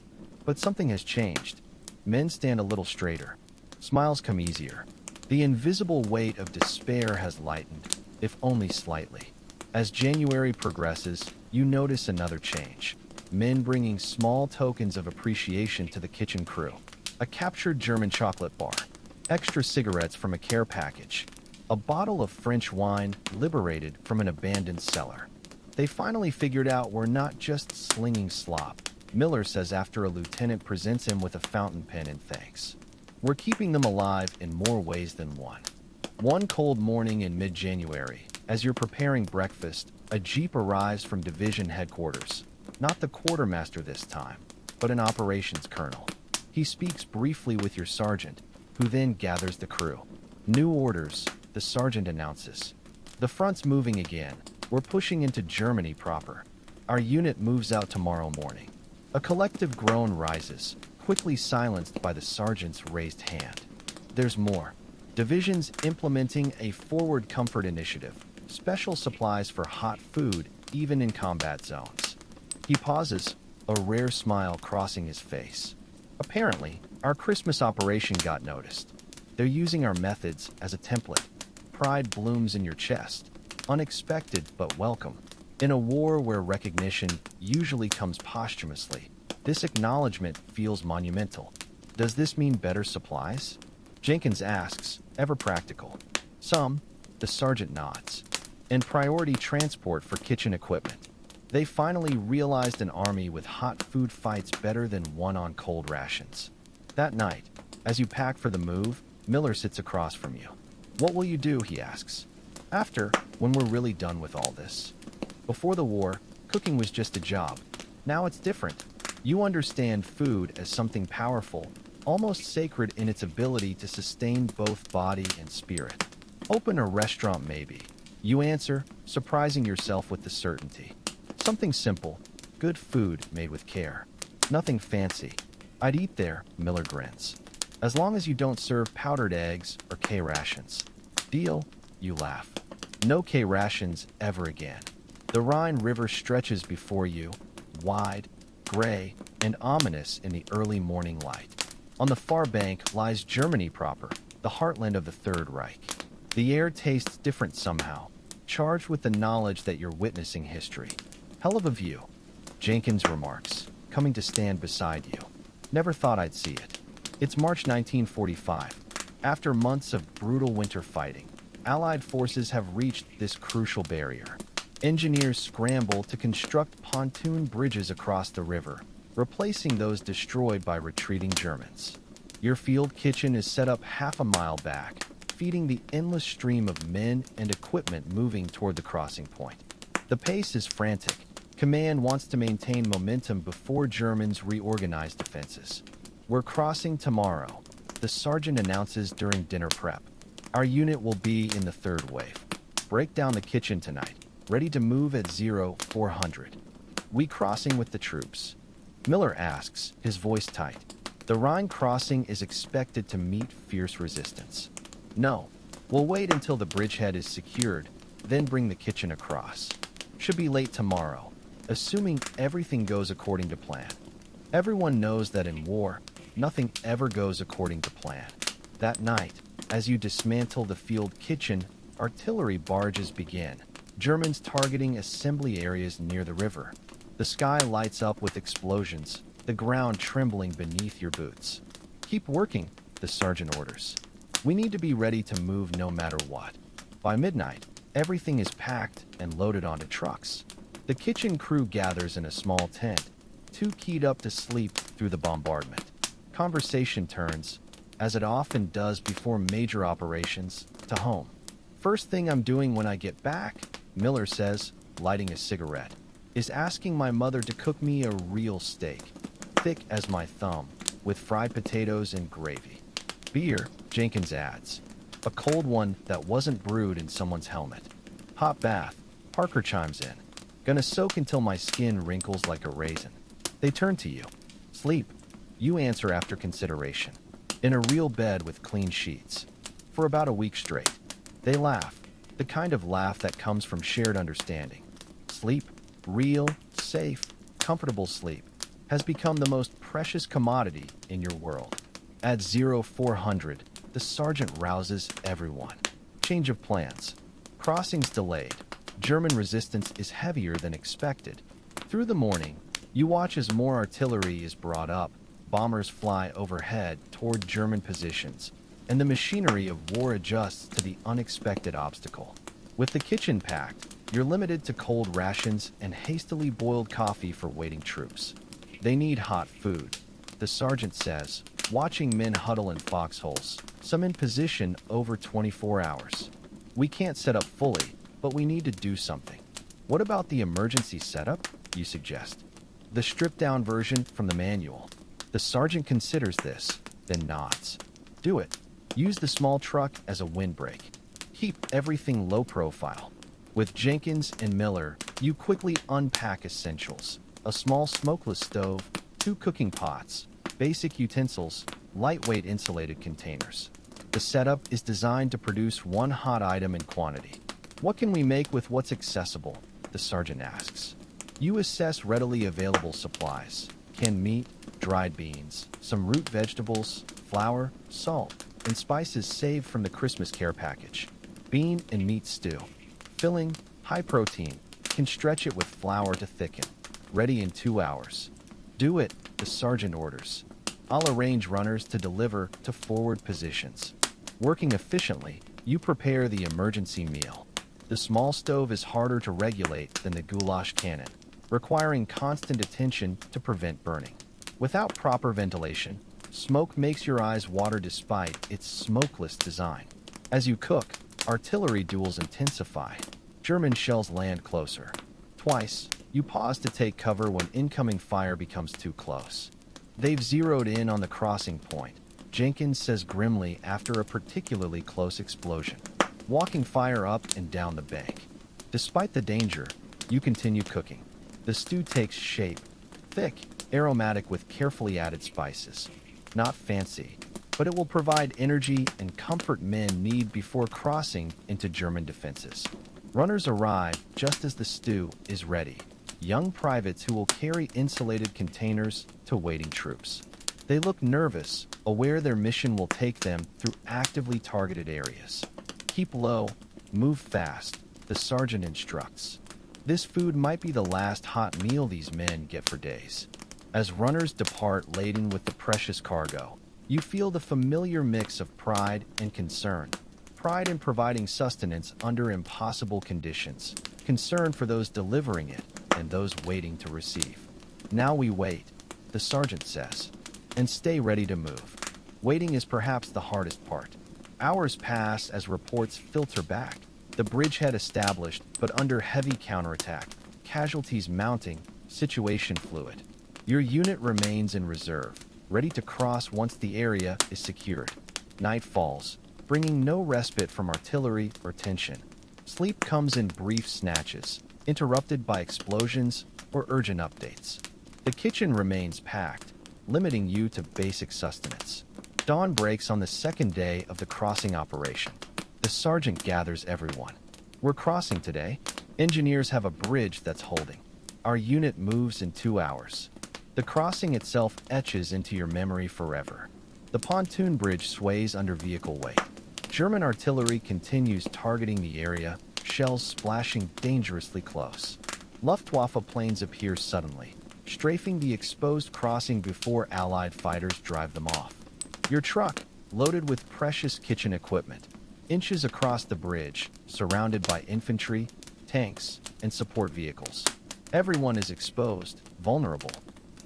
But something has changed. Men stand a little straighter. Smiles come easier. The invisible weight of despair has lightened, if only slightly. As January progresses, you notice another change. men bringing small tokens of appreciation to the kitchen crew. A captured German chocolate bar, extra cigarettes from a care package, a bottle of French wine liberated from an abandoned cellar. They finally figured out we're not just slinging slop, Miller says after a lieutenant presents him with a fountain pen in thanks. We're keeping them alive in more ways than one. One cold morning in mid-January, as you're preparing breakfast, a jeep arrives from division headquarters. Not the quartermaster this time, but an operations colonel. He speaks briefly with your sergeant, who then gathers the crew. New orders, the sergeant announces. The front's moving again. We're pushing into Germany proper. Our unit moves out tomorrow morning. A collective groan rises, quickly silenced by the sergeant's raised hand. There's more. Division's implementing a forward comfort initiative. Special supplies for hot food, even in combat zones. He pauses, a rare smile crossing his face. Apparently, our Christmas operation got noticed. They're using our methods as a template. Pride blooms in your chest. Unexpected but welcome. In a war where recognition usually comes posthumously, this acknowledgement feels monumental. Does this mean better supplies? Jenkins asks, ever practical. Some, the sergeant nods. And priority transport for kitchen equipment. They finally realized an army with hot food fights better than one on cold rations. That night, as you pack for the move, Miller sits across from you. What will you do, he asks. After, when we're really done with all this. Before the war, cooking was just a job. Now it's different. You understand food as something powerful, almost sacred in its ability to sustain both body and spirit. Open a restaurant maybe. You answer, surprising yourself with the certainty. Something simple, good food made with care. Nothing fancy. I'd eat there, Miller grins. As long as you don't serve powdered eggs or K-rations. Deal? You laugh. No K-rations ever again. The Rhine River stretches before you, wide, gray, and ominous in the early morning light. On the far bank lies Germany proper, the heartland of the Third Reich. The air tastes different somehow, charged with the knowledge that you're witnessing history. Hell of a view, Jenkins remarks, coming to stand beside you. Never thought I'd see it. It's March 1945. After months of brutal winter fighting, Allied forces have reached this crucial barrier. Engineers scramble to construct pontoon bridges across the river, replacing those destroyed by retreating Germans. Your field kitchen is set up half a mile back, feeding the endless stream of men and equipment moving toward the crossing point. The pace is frantic. Command wants to maintain momentum before Germans reorganize defenses. We're crossing tomorrow, the sergeant announces during dinner prep. Our unit will be in the third wave. Break down the kitchen tonight, ready to move at 0400. We crossing with the troops? Miller asks, his voice tight. The Rhine crossing is expected to meet fierce resistance. No, we'll wait until the bridgehead is secured, then bring the kitchen across. Should be late tomorrow, assuming everything goes according to plan. Everyone knows that in war, nothing ever goes according to plan. That night, as you dismantle the field kitchen, artillery barges begin, Germans targeting assembly areas near the river. The sky lights up with explosions, the ground trembling beneath your boots. Keep working, the sergeant orders. We need to be ready to move no matter what. By midnight, everything is packed and loaded onto trucks. The kitchen crew gathers in a small tent, too keyed up to sleep through the bombardment. Conversation turns, as it often does before major operations, to home. First thing I'm doing when I get back, Miller says, lighting a cigarette, is asking my mother to cook me a real steak, thick as my thumb, with fried potatoes and gravy. Beer, Jenkins adds, a cold one that wasn't brewed in someone's helmet. Hot bath, Parker chimes in. Gonna soak until my skin wrinkles like a raisin. They turn to you. Sleep, you answer after consideration. In a real bed with clean sheets. For about a week straight. They laugh, the kind of laugh that comes from shared understanding. Sleep, real, safe, comfortable sleep, has become the most precious commodity in your world. At 0400, the sergeant rouses everyone. Change of plans. Crossings delayed. German resistance is heavier than expected. Through the morning, You watch as more artillery is brought up, bombers fly overhead toward German positions, and the machinery of war adjusts to the unexpected obstacle. With the kitchen packed, you're limited to cold rations and hastily boiled coffee for waiting troops. They need hot food, the sergeant says, watching men huddle in foxholes, some in position over 24 hours. We can't set up fully, but we need to do something. What about the emergency setup, you suggest? The stripped-down version from the manual. The sergeant considers this, then nods. Do it. Use the small truck as a windbreak. Keep everything low profile. With Jenkins and Miller, you quickly unpack essentials. A small smokeless stove, 2 cooking pots, basic utensils, lightweight insulated containers. The setup is designed to produce 1 hot item in quantity. What can we make with what's accessible? The sergeant asks. You assess readily available supplies. Canned meat, dried beans, some root vegetables, flour, salt, and spices saved from the Christmas care package. Bean and meat stew. Filling, high protein. Can stretch it with flour to thicken. Ready in 2 hours. Do it, the sergeant orders. I'll arrange runners to deliver to forward positions. Working efficiently, you prepare the emergency meal. The small stove is harder to regulate than the goulash cannon, requiring constant attention to prevent burning. Without proper ventilation, smoke makes your eyes water despite its smokeless design. As you cook, artillery duels intensify. German shells land closer. Twice, you pause to take cover when incoming fire becomes too close. They've zeroed in on the crossing point, Jenkins says grimly after a particularly close explosion, walking fire up and down the bank. Despite the danger, you continue cooking. The stew takes shape, thick, aromatic with carefully added spices. Not fancy, but it will provide energy and comfort men need before crossing into German defenses. Runners arrive just as the stew is ready. Young privates who will carry insulated containers to waiting troops. They look nervous, aware their mission will take them through actively targeted areas. Keep low, move fast, the sergeant instructs. This food might be the last hot meal these men get for days. As runners depart laden with the precious cargo, you feel the familiar mix of pride and concern. Pride in providing sustenance under impossible conditions, concern for those delivering it and those waiting to receive. Now we wait, the sergeant says, and stay ready to move. Waiting is perhaps the hardest part. Hours pass as reports filter back. The bridgehead established, but under heavy counterattack. Casualties mounting, situation fluid. Your unit remains in reserve, ready to cross once the area is secured. Night falls, bringing no respite from artillery or tension. Sleep comes in brief snatches, interrupted by explosions or urgent updates. The kitchen remains packed, limiting you to basic sustenance. Dawn breaks on the second day of the crossing operation. The sergeant gathers everyone. We're crossing today. Engineers have a bridge that's holding. Our unit moves in 2 hours. The crossing itself etches into your memory forever. The pontoon bridge sways under vehicle weight. German artillery continues targeting the area, shells splashing dangerously close. Luftwaffe planes appear suddenly, strafing the exposed crossing before Allied fighters drive them off. Your truck, loaded with precious kitchen equipment, inches across the bridge, surrounded by infantry, tanks, and support vehicles. Everyone is exposed, vulnerable.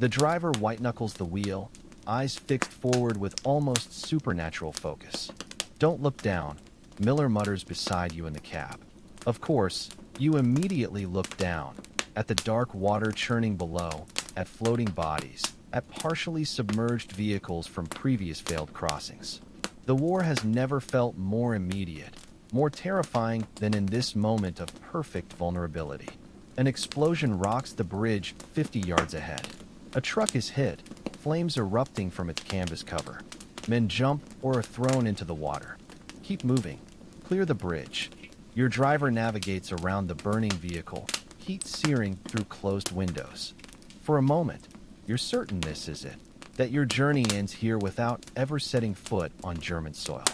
The driver white-knuckles the wheel, eyes fixed forward with almost supernatural focus. Don't look down, Miller mutters beside you in the cab. Of course, you immediately look down, at the dark water churning below, at floating bodies, at partially submerged vehicles from previous failed crossings. The war has never felt more immediate, more terrifying than in this moment of perfect vulnerability. An explosion rocks the bridge 50 yards ahead. A truck is hit, flames erupting from its canvas cover. Men jump or are thrown into the water. Keep moving. Clear the bridge. Your driver navigates around the burning vehicle, heat searing through closed windows. For a moment, you're certain this is it, that your journey ends here without ever setting foot on German soil.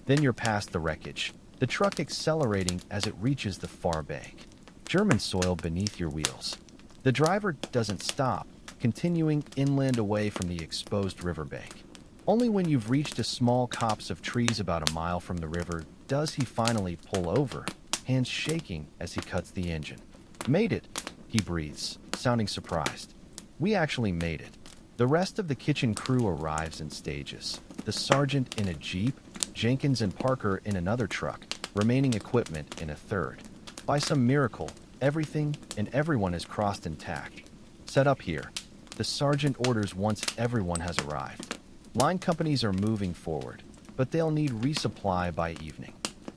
Then you're past the wreckage, the truck accelerating as it reaches the far bank. German soil beneath your wheels. The driver doesn't stop, continuing inland away from the exposed riverbank. Only when you've reached a small copse of trees about a mile from the river does he finally pull over, hands shaking as he cuts the engine. "Made it," he breathes, sounding surprised. "We actually made it." The rest of the kitchen crew arrives in stages. The sergeant in a jeep, Jenkins and Parker in another truck, remaining equipment in a third. By some miracle, everything and everyone is crossed intact. "Set up here." The sergeant orders once everyone has arrived. Line companies are moving forward, but they'll need resupply by evening.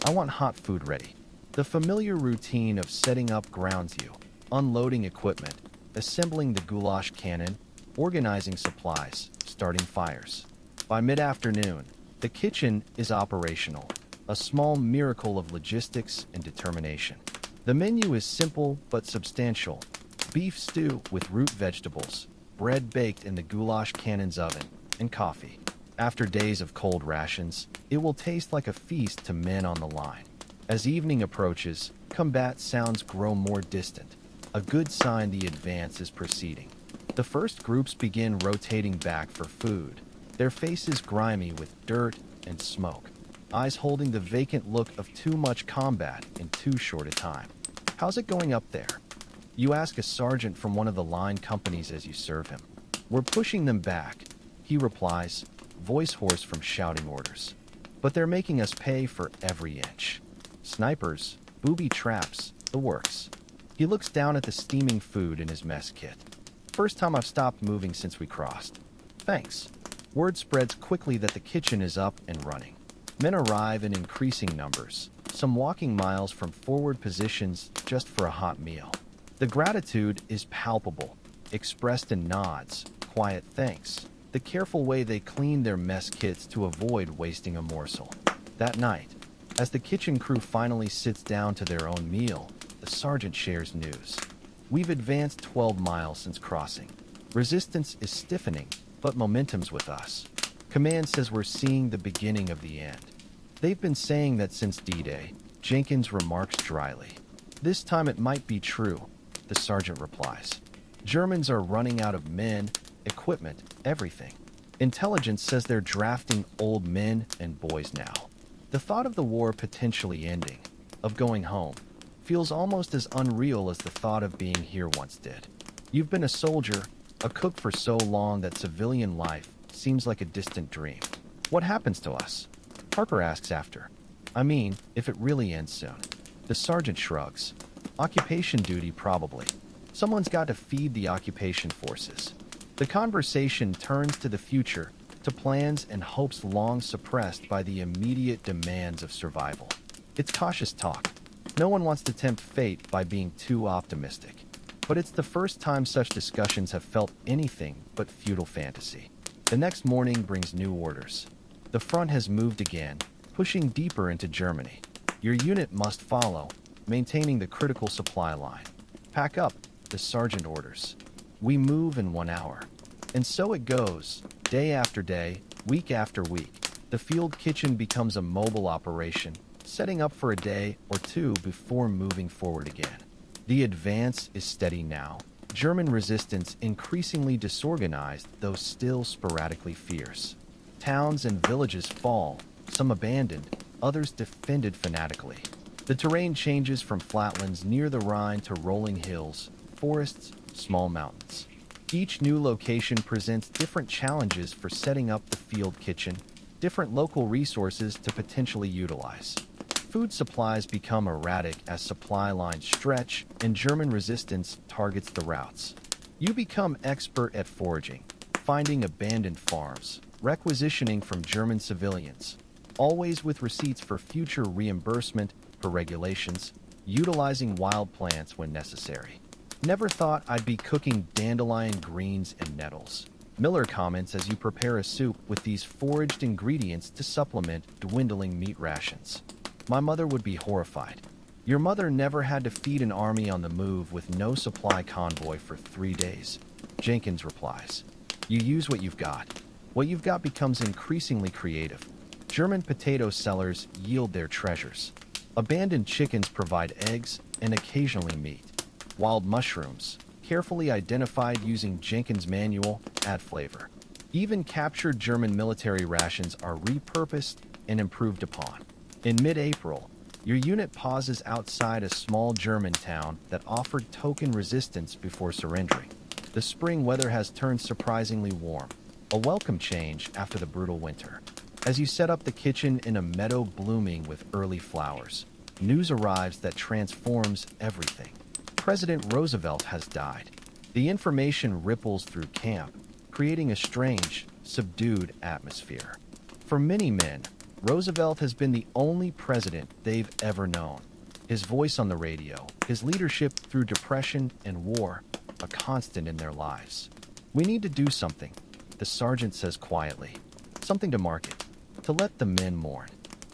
I want hot food ready. The familiar routine of setting up grounds you, unloading equipment, assembling the goulash cannon, organizing supplies, starting fires. By mid-afternoon, the kitchen is operational, a small miracle of logistics and determination. The menu is simple but substantial. Beef stew with root vegetables, bread baked in the goulash cannon's oven, and coffee. After days of cold rations, it will taste like a feast to men on the line. As evening approaches, combat sounds grow more distant, a good sign the advance is proceeding. The first groups begin rotating back for food, their faces grimy with dirt and smoke, eyes holding the vacant look of too much combat in too short a time. "How's it going up there?" You ask a sergeant from one of the line companies as you serve him. "We're pushing them back," he replies, voice hoarse from shouting orders. "But they're making us pay for every inch. Snipers, booby traps, the works." He looks down at the steaming food in his mess kit. "First time I've stopped moving since we crossed." "Thanks." Word spreads quickly that the kitchen is up and running. Men arrive in increasing numbers, some walking miles from forward positions just for a hot meal. The gratitude is palpable, expressed in nods, quiet thanks, the careful way they clean their mess kits to avoid wasting a morsel. That night, as the kitchen crew finally sits down to their own meal, the sergeant shares news. "We've advanced 12 miles since crossing. Resistance is stiffening, but momentum's with us. Command says we're seeing the beginning of the end." "They've been saying that since D-Day," Jenkins remarks dryly. "This time it might be true," the sergeant replies. "Germans are running out of men, equipment, everything. Intelligence says they're drafting old men and boys now." The thought of the war potentially ending, of going home, feels almost as unreal as the thought of being here once did. You've been a soldier, a cook for so long that civilian life seems like a distant dream. "What happens to us?" Parker asks after. "I mean, if it really ends soon." The sergeant shrugs. "Occupation duty, probably. Someone's got to feed the occupation forces." The conversation turns to the future, to plans and hopes long suppressed by the immediate demands of survival. It's cautious talk. No one wants to tempt fate by being too optimistic. But it's the first time such discussions have felt anything but futile fantasy. The next morning brings new orders. The front has moved again, pushing deeper into Germany. Your unit must follow, maintaining the critical supply line. "Pack up," the sergeant orders. We move in 1 hour. And so it goes, day after day, week after week. The field kitchen becomes a mobile operation, setting up for a day or two before moving forward again. The advance is steady now. German resistance increasingly disorganized, though still sporadically fierce. Towns and villages fall, some abandoned, others defended fanatically. The terrain changes from flatlands near the Rhine to rolling hills, forests, small mountains. Each new location presents different challenges for setting up the field kitchen, different local resources to potentially utilize. Food supplies become erratic as supply lines stretch and German resistance targets the routes. You become expert at foraging, finding abandoned farms, requisitioning from German civilians, always with receipts for future reimbursement per regulations, utilizing wild plants when necessary. "Never thought I'd be cooking dandelion greens and nettles," Miller comments as you prepare a soup with these foraged ingredients to supplement dwindling meat rations. "My mother would be horrified." Your mother never had to feed an army on the move with no supply convoy for 3 days, Jenkins replies. "You use what you've got. What you've got becomes increasingly creative. German potato sellers yield their treasures. Abandoned chickens provide eggs and occasionally meat. Wild mushrooms, carefully identified using Jenkins' manual, add flavor. Even captured German military rations are repurposed and improved upon. In mid-April, your unit pauses outside a small German town that offered token resistance before surrendering. The spring weather has turned surprisingly warm, a welcome change after the brutal winter. As you set up the kitchen in a meadow blooming with early flowers, news arrives that transforms everything. President Roosevelt has died. The information ripples through camp, creating a strange, subdued atmosphere. For many men, Roosevelt has been the only president they've ever known. His voice on the radio, his leadership through depression and war, a constant in their lives. We need to do something, the sergeant says quietly. Something to mark it, to let the men mourn.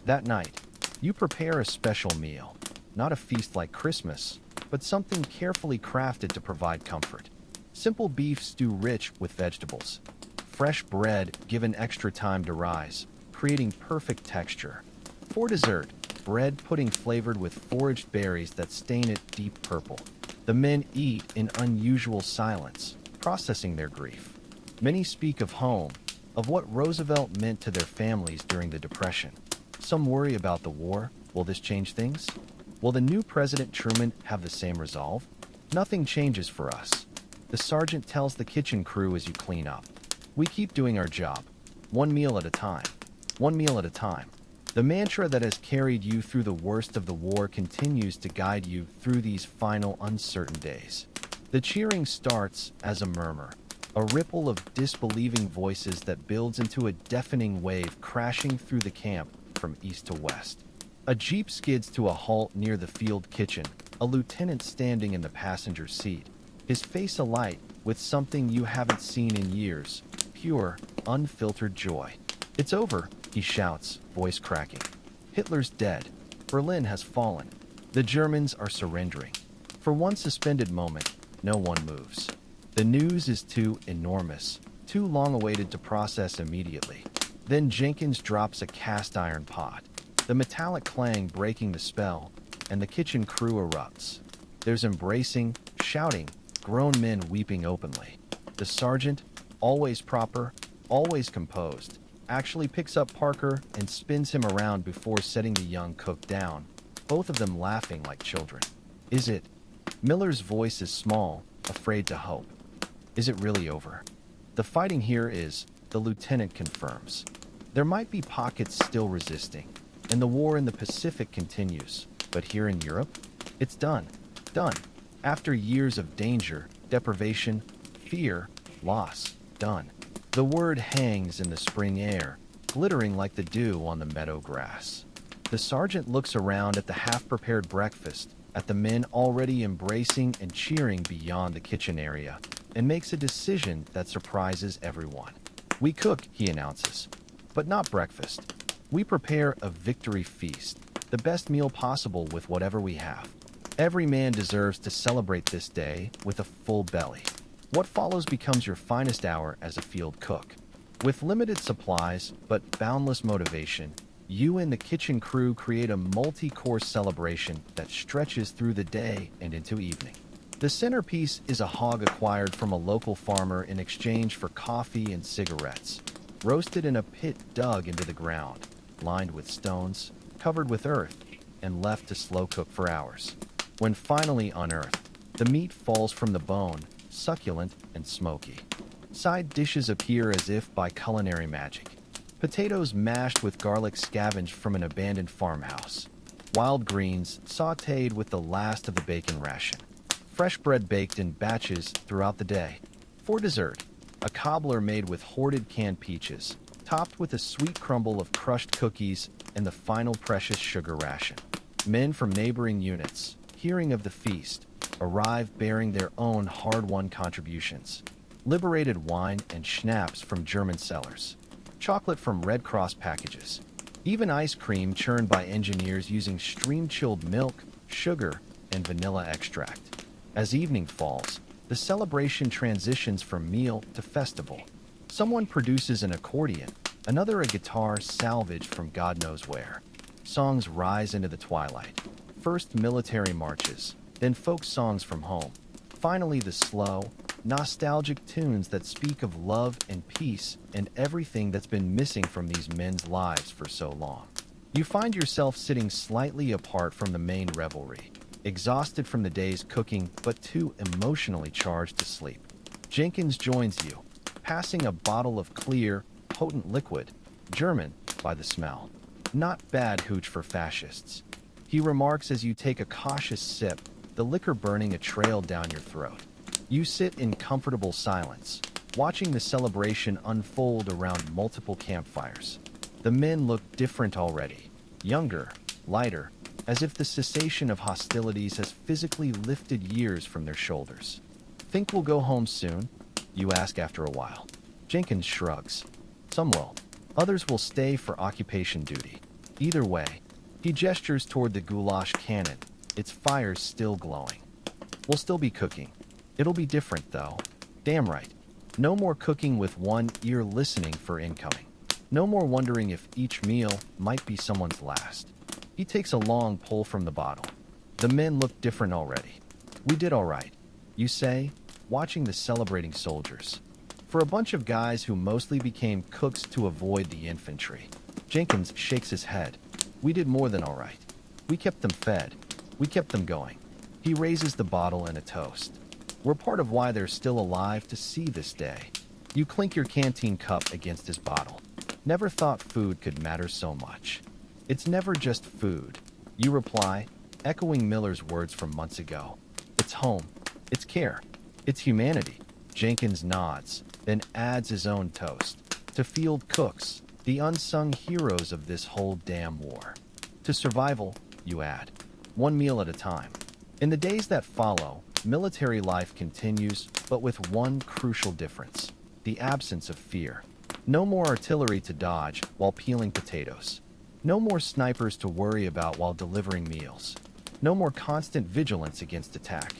That night, you prepare a special meal. Not a feast like Christmas, but something carefully crafted to provide comfort. Simple beef stew rich with vegetables. Fresh bread given extra time to rise, creating perfect texture. For dessert, bread pudding flavored with foraged berries that stain it deep purple. The men eat in unusual silence, processing their grief. Many speak of home, of what Roosevelt meant to their families during the Depression. Some worry about the war. Will this change things? Will the new President Truman have the same resolve? Nothing changes for us. The sergeant tells the kitchen crew as you clean up. We keep doing our job, one meal at a time. One meal at a time. The mantra that has carried you through the worst of the war continues to guide you through these final uncertain days. The cheering starts as a murmur, a ripple of disbelieving voices that builds into a deafening wave crashing through the camp from east to west. A jeep skids to a halt near the field kitchen, a lieutenant standing in the passenger seat, his face alight with something you haven't seen in years, pure, unfiltered joy. It's over, he shouts, voice cracking. Hitler's dead. Berlin has fallen. The Germans are surrendering. For one suspended moment, no one moves. The news is too enormous, too long awaited to process immediately. Then Jenkins drops a cast iron pot, the metallic clang breaking the spell, and the kitchen crew erupts. There's embracing, shouting, grown men weeping openly. The sergeant, always proper, always composed, actually picks up Parker and spins him around before setting the young cook down, both of them laughing like children. Is it? Miller's voice is small, afraid to hope. Is it really over? The fighting here is, the lieutenant confirms. There might be pockets still resisting, and the war in the Pacific continues, but here in Europe, it's done. Done. After years of danger, deprivation, fear, loss, done. The word hangs in the spring air, glittering like the dew on the meadow grass. The sergeant looks around at the half-prepared breakfast, at the men already embracing and cheering beyond the kitchen area, and makes a decision that surprises everyone. We cook, he announces, but not breakfast. We prepare a victory feast, the best meal possible with whatever we have. Every man deserves to celebrate this day with a full belly. What follows becomes your finest hour as a field cook. With limited supplies, but boundless motivation, you and the kitchen crew create a multi-course celebration that stretches through the day and into evening. The centerpiece is a hog acquired from a local farmer in exchange for coffee and cigarettes, roasted in a pit dug into the ground, lined with stones, covered with earth, and left to slow cook for hours. When finally unearthed, the meat falls from the bone, succulent and smoky. Side dishes appear as if by culinary magic. Potatoes mashed with garlic scavenged from an abandoned farmhouse. Wild greens sautéed with the last of the bacon ration. Fresh bread baked in batches throughout the day. For dessert, a cobbler made with hoarded canned peaches, topped with a sweet crumble of crushed cookies and the final precious sugar ration. Men from neighboring units, hearing of the feast, arrive bearing their own hard-won contributions. Liberated wine and schnapps from German cellars. Chocolate from Red Cross packages. Even ice cream churned by engineers using stream-chilled milk, sugar, and vanilla extract. As evening falls, the celebration transitions from meal to festival. Someone produces an accordion, another a guitar salvaged from God knows where. Songs rise into the twilight. First military marches, then folk songs from home. Finally, the slow, nostalgic tunes that speak of love and peace and everything that's been missing from these men's lives for so long. You find yourself sitting slightly apart from the main revelry, exhausted from the day's cooking but too emotionally charged to sleep. Jenkins joins you, passing a bottle of clear, potent liquid, German by the smell. Not bad hooch for fascists, he remarks as you take a cautious sip, the liquor burning a trail down your throat. You sit in comfortable silence, watching the celebration unfold around multiple campfires. The men look different already, younger, lighter, as if the cessation of hostilities has physically lifted years from their shoulders. Think we'll go home soon? You ask after a while. Jenkins shrugs. Some will. Others will stay for occupation duty. Either way, he gestures toward the goulash cannon, its fires still glowing. We'll still be cooking. It'll be different, though. Damn right. No more cooking with one ear listening for incoming. No more wondering if each meal might be someone's last. He takes a long pull from the bottle. The men look different already. We did all right, you say, watching the celebrating soldiers. For a bunch of guys who mostly became cooks to avoid the infantry. Jenkins shakes his head. We did more than all right. We kept them fed. We kept them going. He raises the bottle in a toast. We're part of why they're still alive to see this day. You clink your canteen cup against his bottle. Never thought food could matter so much. It's never just food, you reply, echoing Miller's words from months ago. It's home. It's care. It's humanity. Jenkins nods, then adds his own toast. To field cooks, the unsung heroes of this whole damn war. To survival, you add. One meal at a time. In the days that follow, military life continues, but with one crucial difference. The absence of fear. No more artillery to dodge while peeling potatoes. No more snipers to worry about while delivering meals. No more constant vigilance against attack.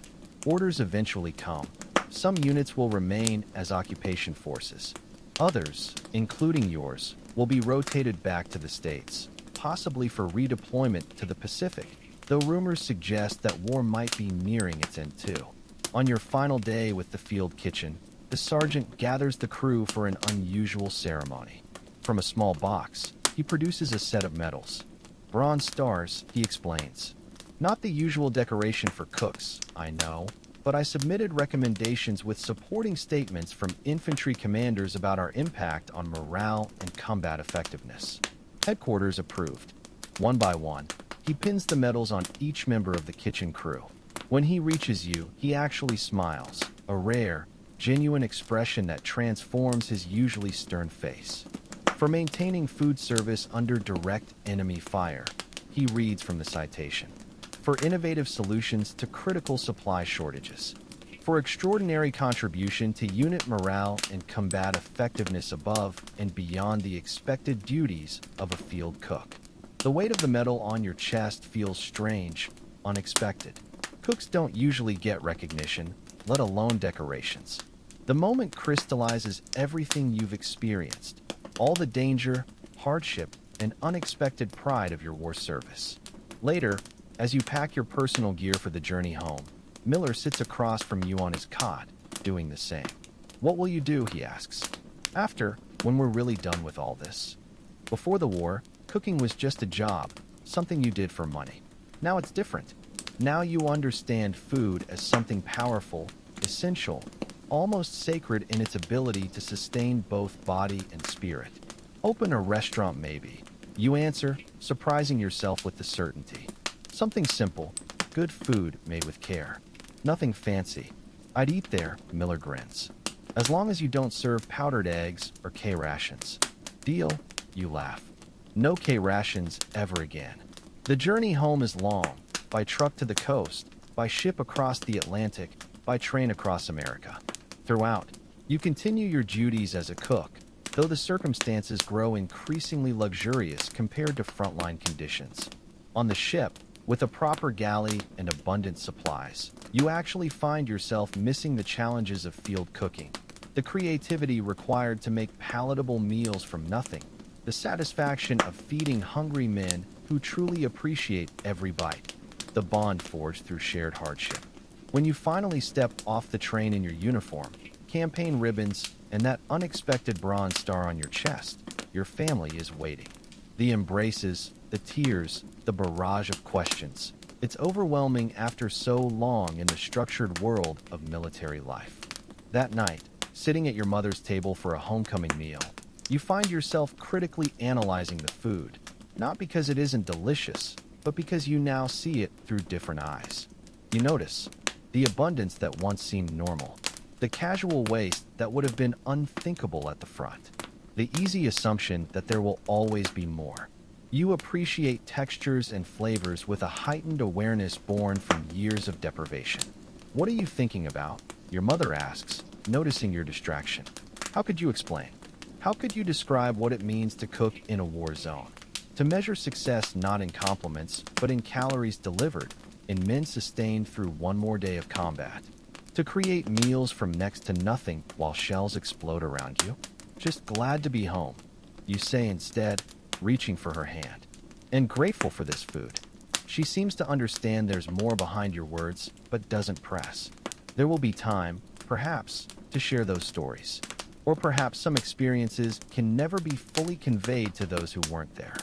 Orders eventually come. Some units will remain as occupation forces. Others, including yours, will be rotated back to the States, possibly for redeployment to the Pacific, though rumors suggest that war might be nearing its end too. On your final day with the field kitchen, the sergeant gathers the crew for an unusual ceremony. From a small box, he produces a set of medals. Bronze stars, he explains. Not the usual decoration for cooks, I know, but I submitted recommendations with supporting statements from infantry commanders about our impact on morale and combat effectiveness. Headquarters approved. One by one, he pins the medals on each member of the kitchen crew. When he reaches you, he actually smiles, a rare, genuine expression that transforms his usually stern face. For maintaining food service under direct enemy fire, he reads from the citation. For innovative solutions to critical supply shortages. For extraordinary contribution to unit morale and combat effectiveness above and beyond the expected duties of a field cook. The weight of the medal on your chest feels strange, unexpected. Cooks don't usually get recognition, let alone decorations. The moment crystallizes everything you've experienced, all the danger, hardship, and unexpected pride of your war service. Later, as you pack your personal gear for the journey home, Miller sits across from you on his cot, doing the same. What will you do, he asks. After, when we're really done with all this. Before the war, cooking was just a job, something you did for money. Now it's different. Now you understand food as something powerful, essential, almost sacred in its ability to sustain both body and spirit. Open a restaurant maybe. You answer, surprising yourself with the certainty. Something simple, good food made with care. Nothing fancy. I'd eat there, Miller grins. As long as you don't serve powdered eggs or K-rations. Deal, you laugh. No K-rations ever again. The journey home is long, by truck to the coast, by ship across the Atlantic, by train across America. Throughout, you continue your duties as a cook, though the circumstances grow increasingly luxurious compared to frontline conditions. On the ship, with a proper galley and abundant supplies, you actually find yourself missing the challenges of field cooking, the creativity required to make palatable meals from nothing, the satisfaction of feeding hungry men who truly appreciate every bite, the bond forged through shared hardship. When you finally step off the train in your uniform, campaign ribbons, and that unexpected bronze star on your chest, your family is waiting. The embraces, the tears, the barrage of questions. It's overwhelming after so long in the structured world of military life. That night, sitting at your mother's table for a homecoming meal, you find yourself critically analyzing the food, not because it isn't delicious, but because you now see it through different eyes. You notice the abundance that once seemed normal, the casual waste that would have been unthinkable at the front, the easy assumption that there will always be more. You appreciate textures and flavors with a heightened awareness born from years of deprivation. What are you thinking about? Your mother asks, noticing your distraction. How could you explain? How could you describe what it means to cook in a war zone? To measure success not in compliments, but in calories delivered, in men sustained through one more day of combat. To create meals from next to nothing while shells explode around you? Just glad to be home, you say instead, reaching for her hand. And grateful for this food. She seems to understand there's more behind your words, but doesn't press. There will be time, perhaps, to share those stories. Or perhaps some experiences can never be fully conveyed to those who weren't there.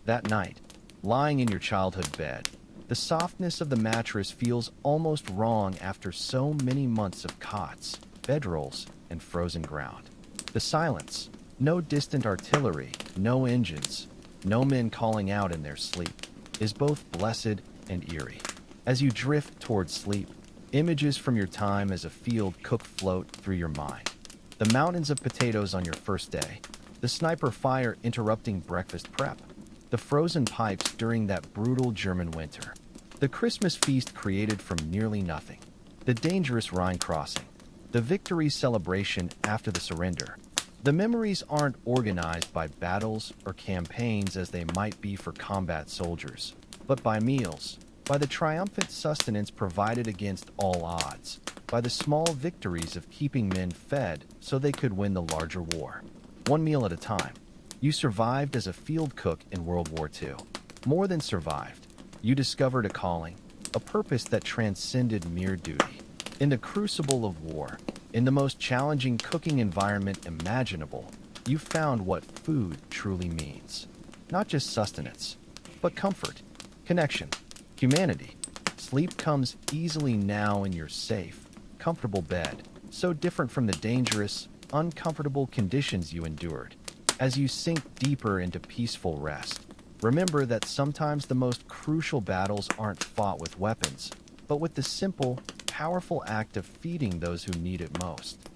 That night, lying in your childhood bed, the softness of the mattress feels almost wrong after so many months of cots, bedrolls, and frozen ground. The silence, no distant artillery, no engines, no men calling out in their sleep, is both blessed and eerie. As you drift towards sleep, images from your time as a field cook float through your mind. The mountains of potatoes on your first day, the sniper fire interrupting breakfast prep, the frozen pipes during that brutal German winter, the Christmas feast created from nearly nothing, the dangerous Rhine crossing, the victory celebration after the surrender. The memories aren't organized by battles or campaigns as they might be for combat soldiers, but by meals, by the triumphant sustenance provided against all odds, by the small victories of keeping men fed so they could win the larger war. One meal at a time. You survived as a field cook in World War II. More than survived, you discovered a calling, a purpose that transcended mere duty. In the crucible of war, in the most challenging cooking environment imaginable, you found what food truly means. Not just sustenance, but comfort, connection, humanity. Sleep comes easily now in your safe, comfortable bed, so different from the dangerous, uncomfortable conditions you endured. As you sink deeper into peaceful rest, remember that sometimes the most crucial battles aren't fought with weapons, but with the simple, powerful act of feeding those who need it most.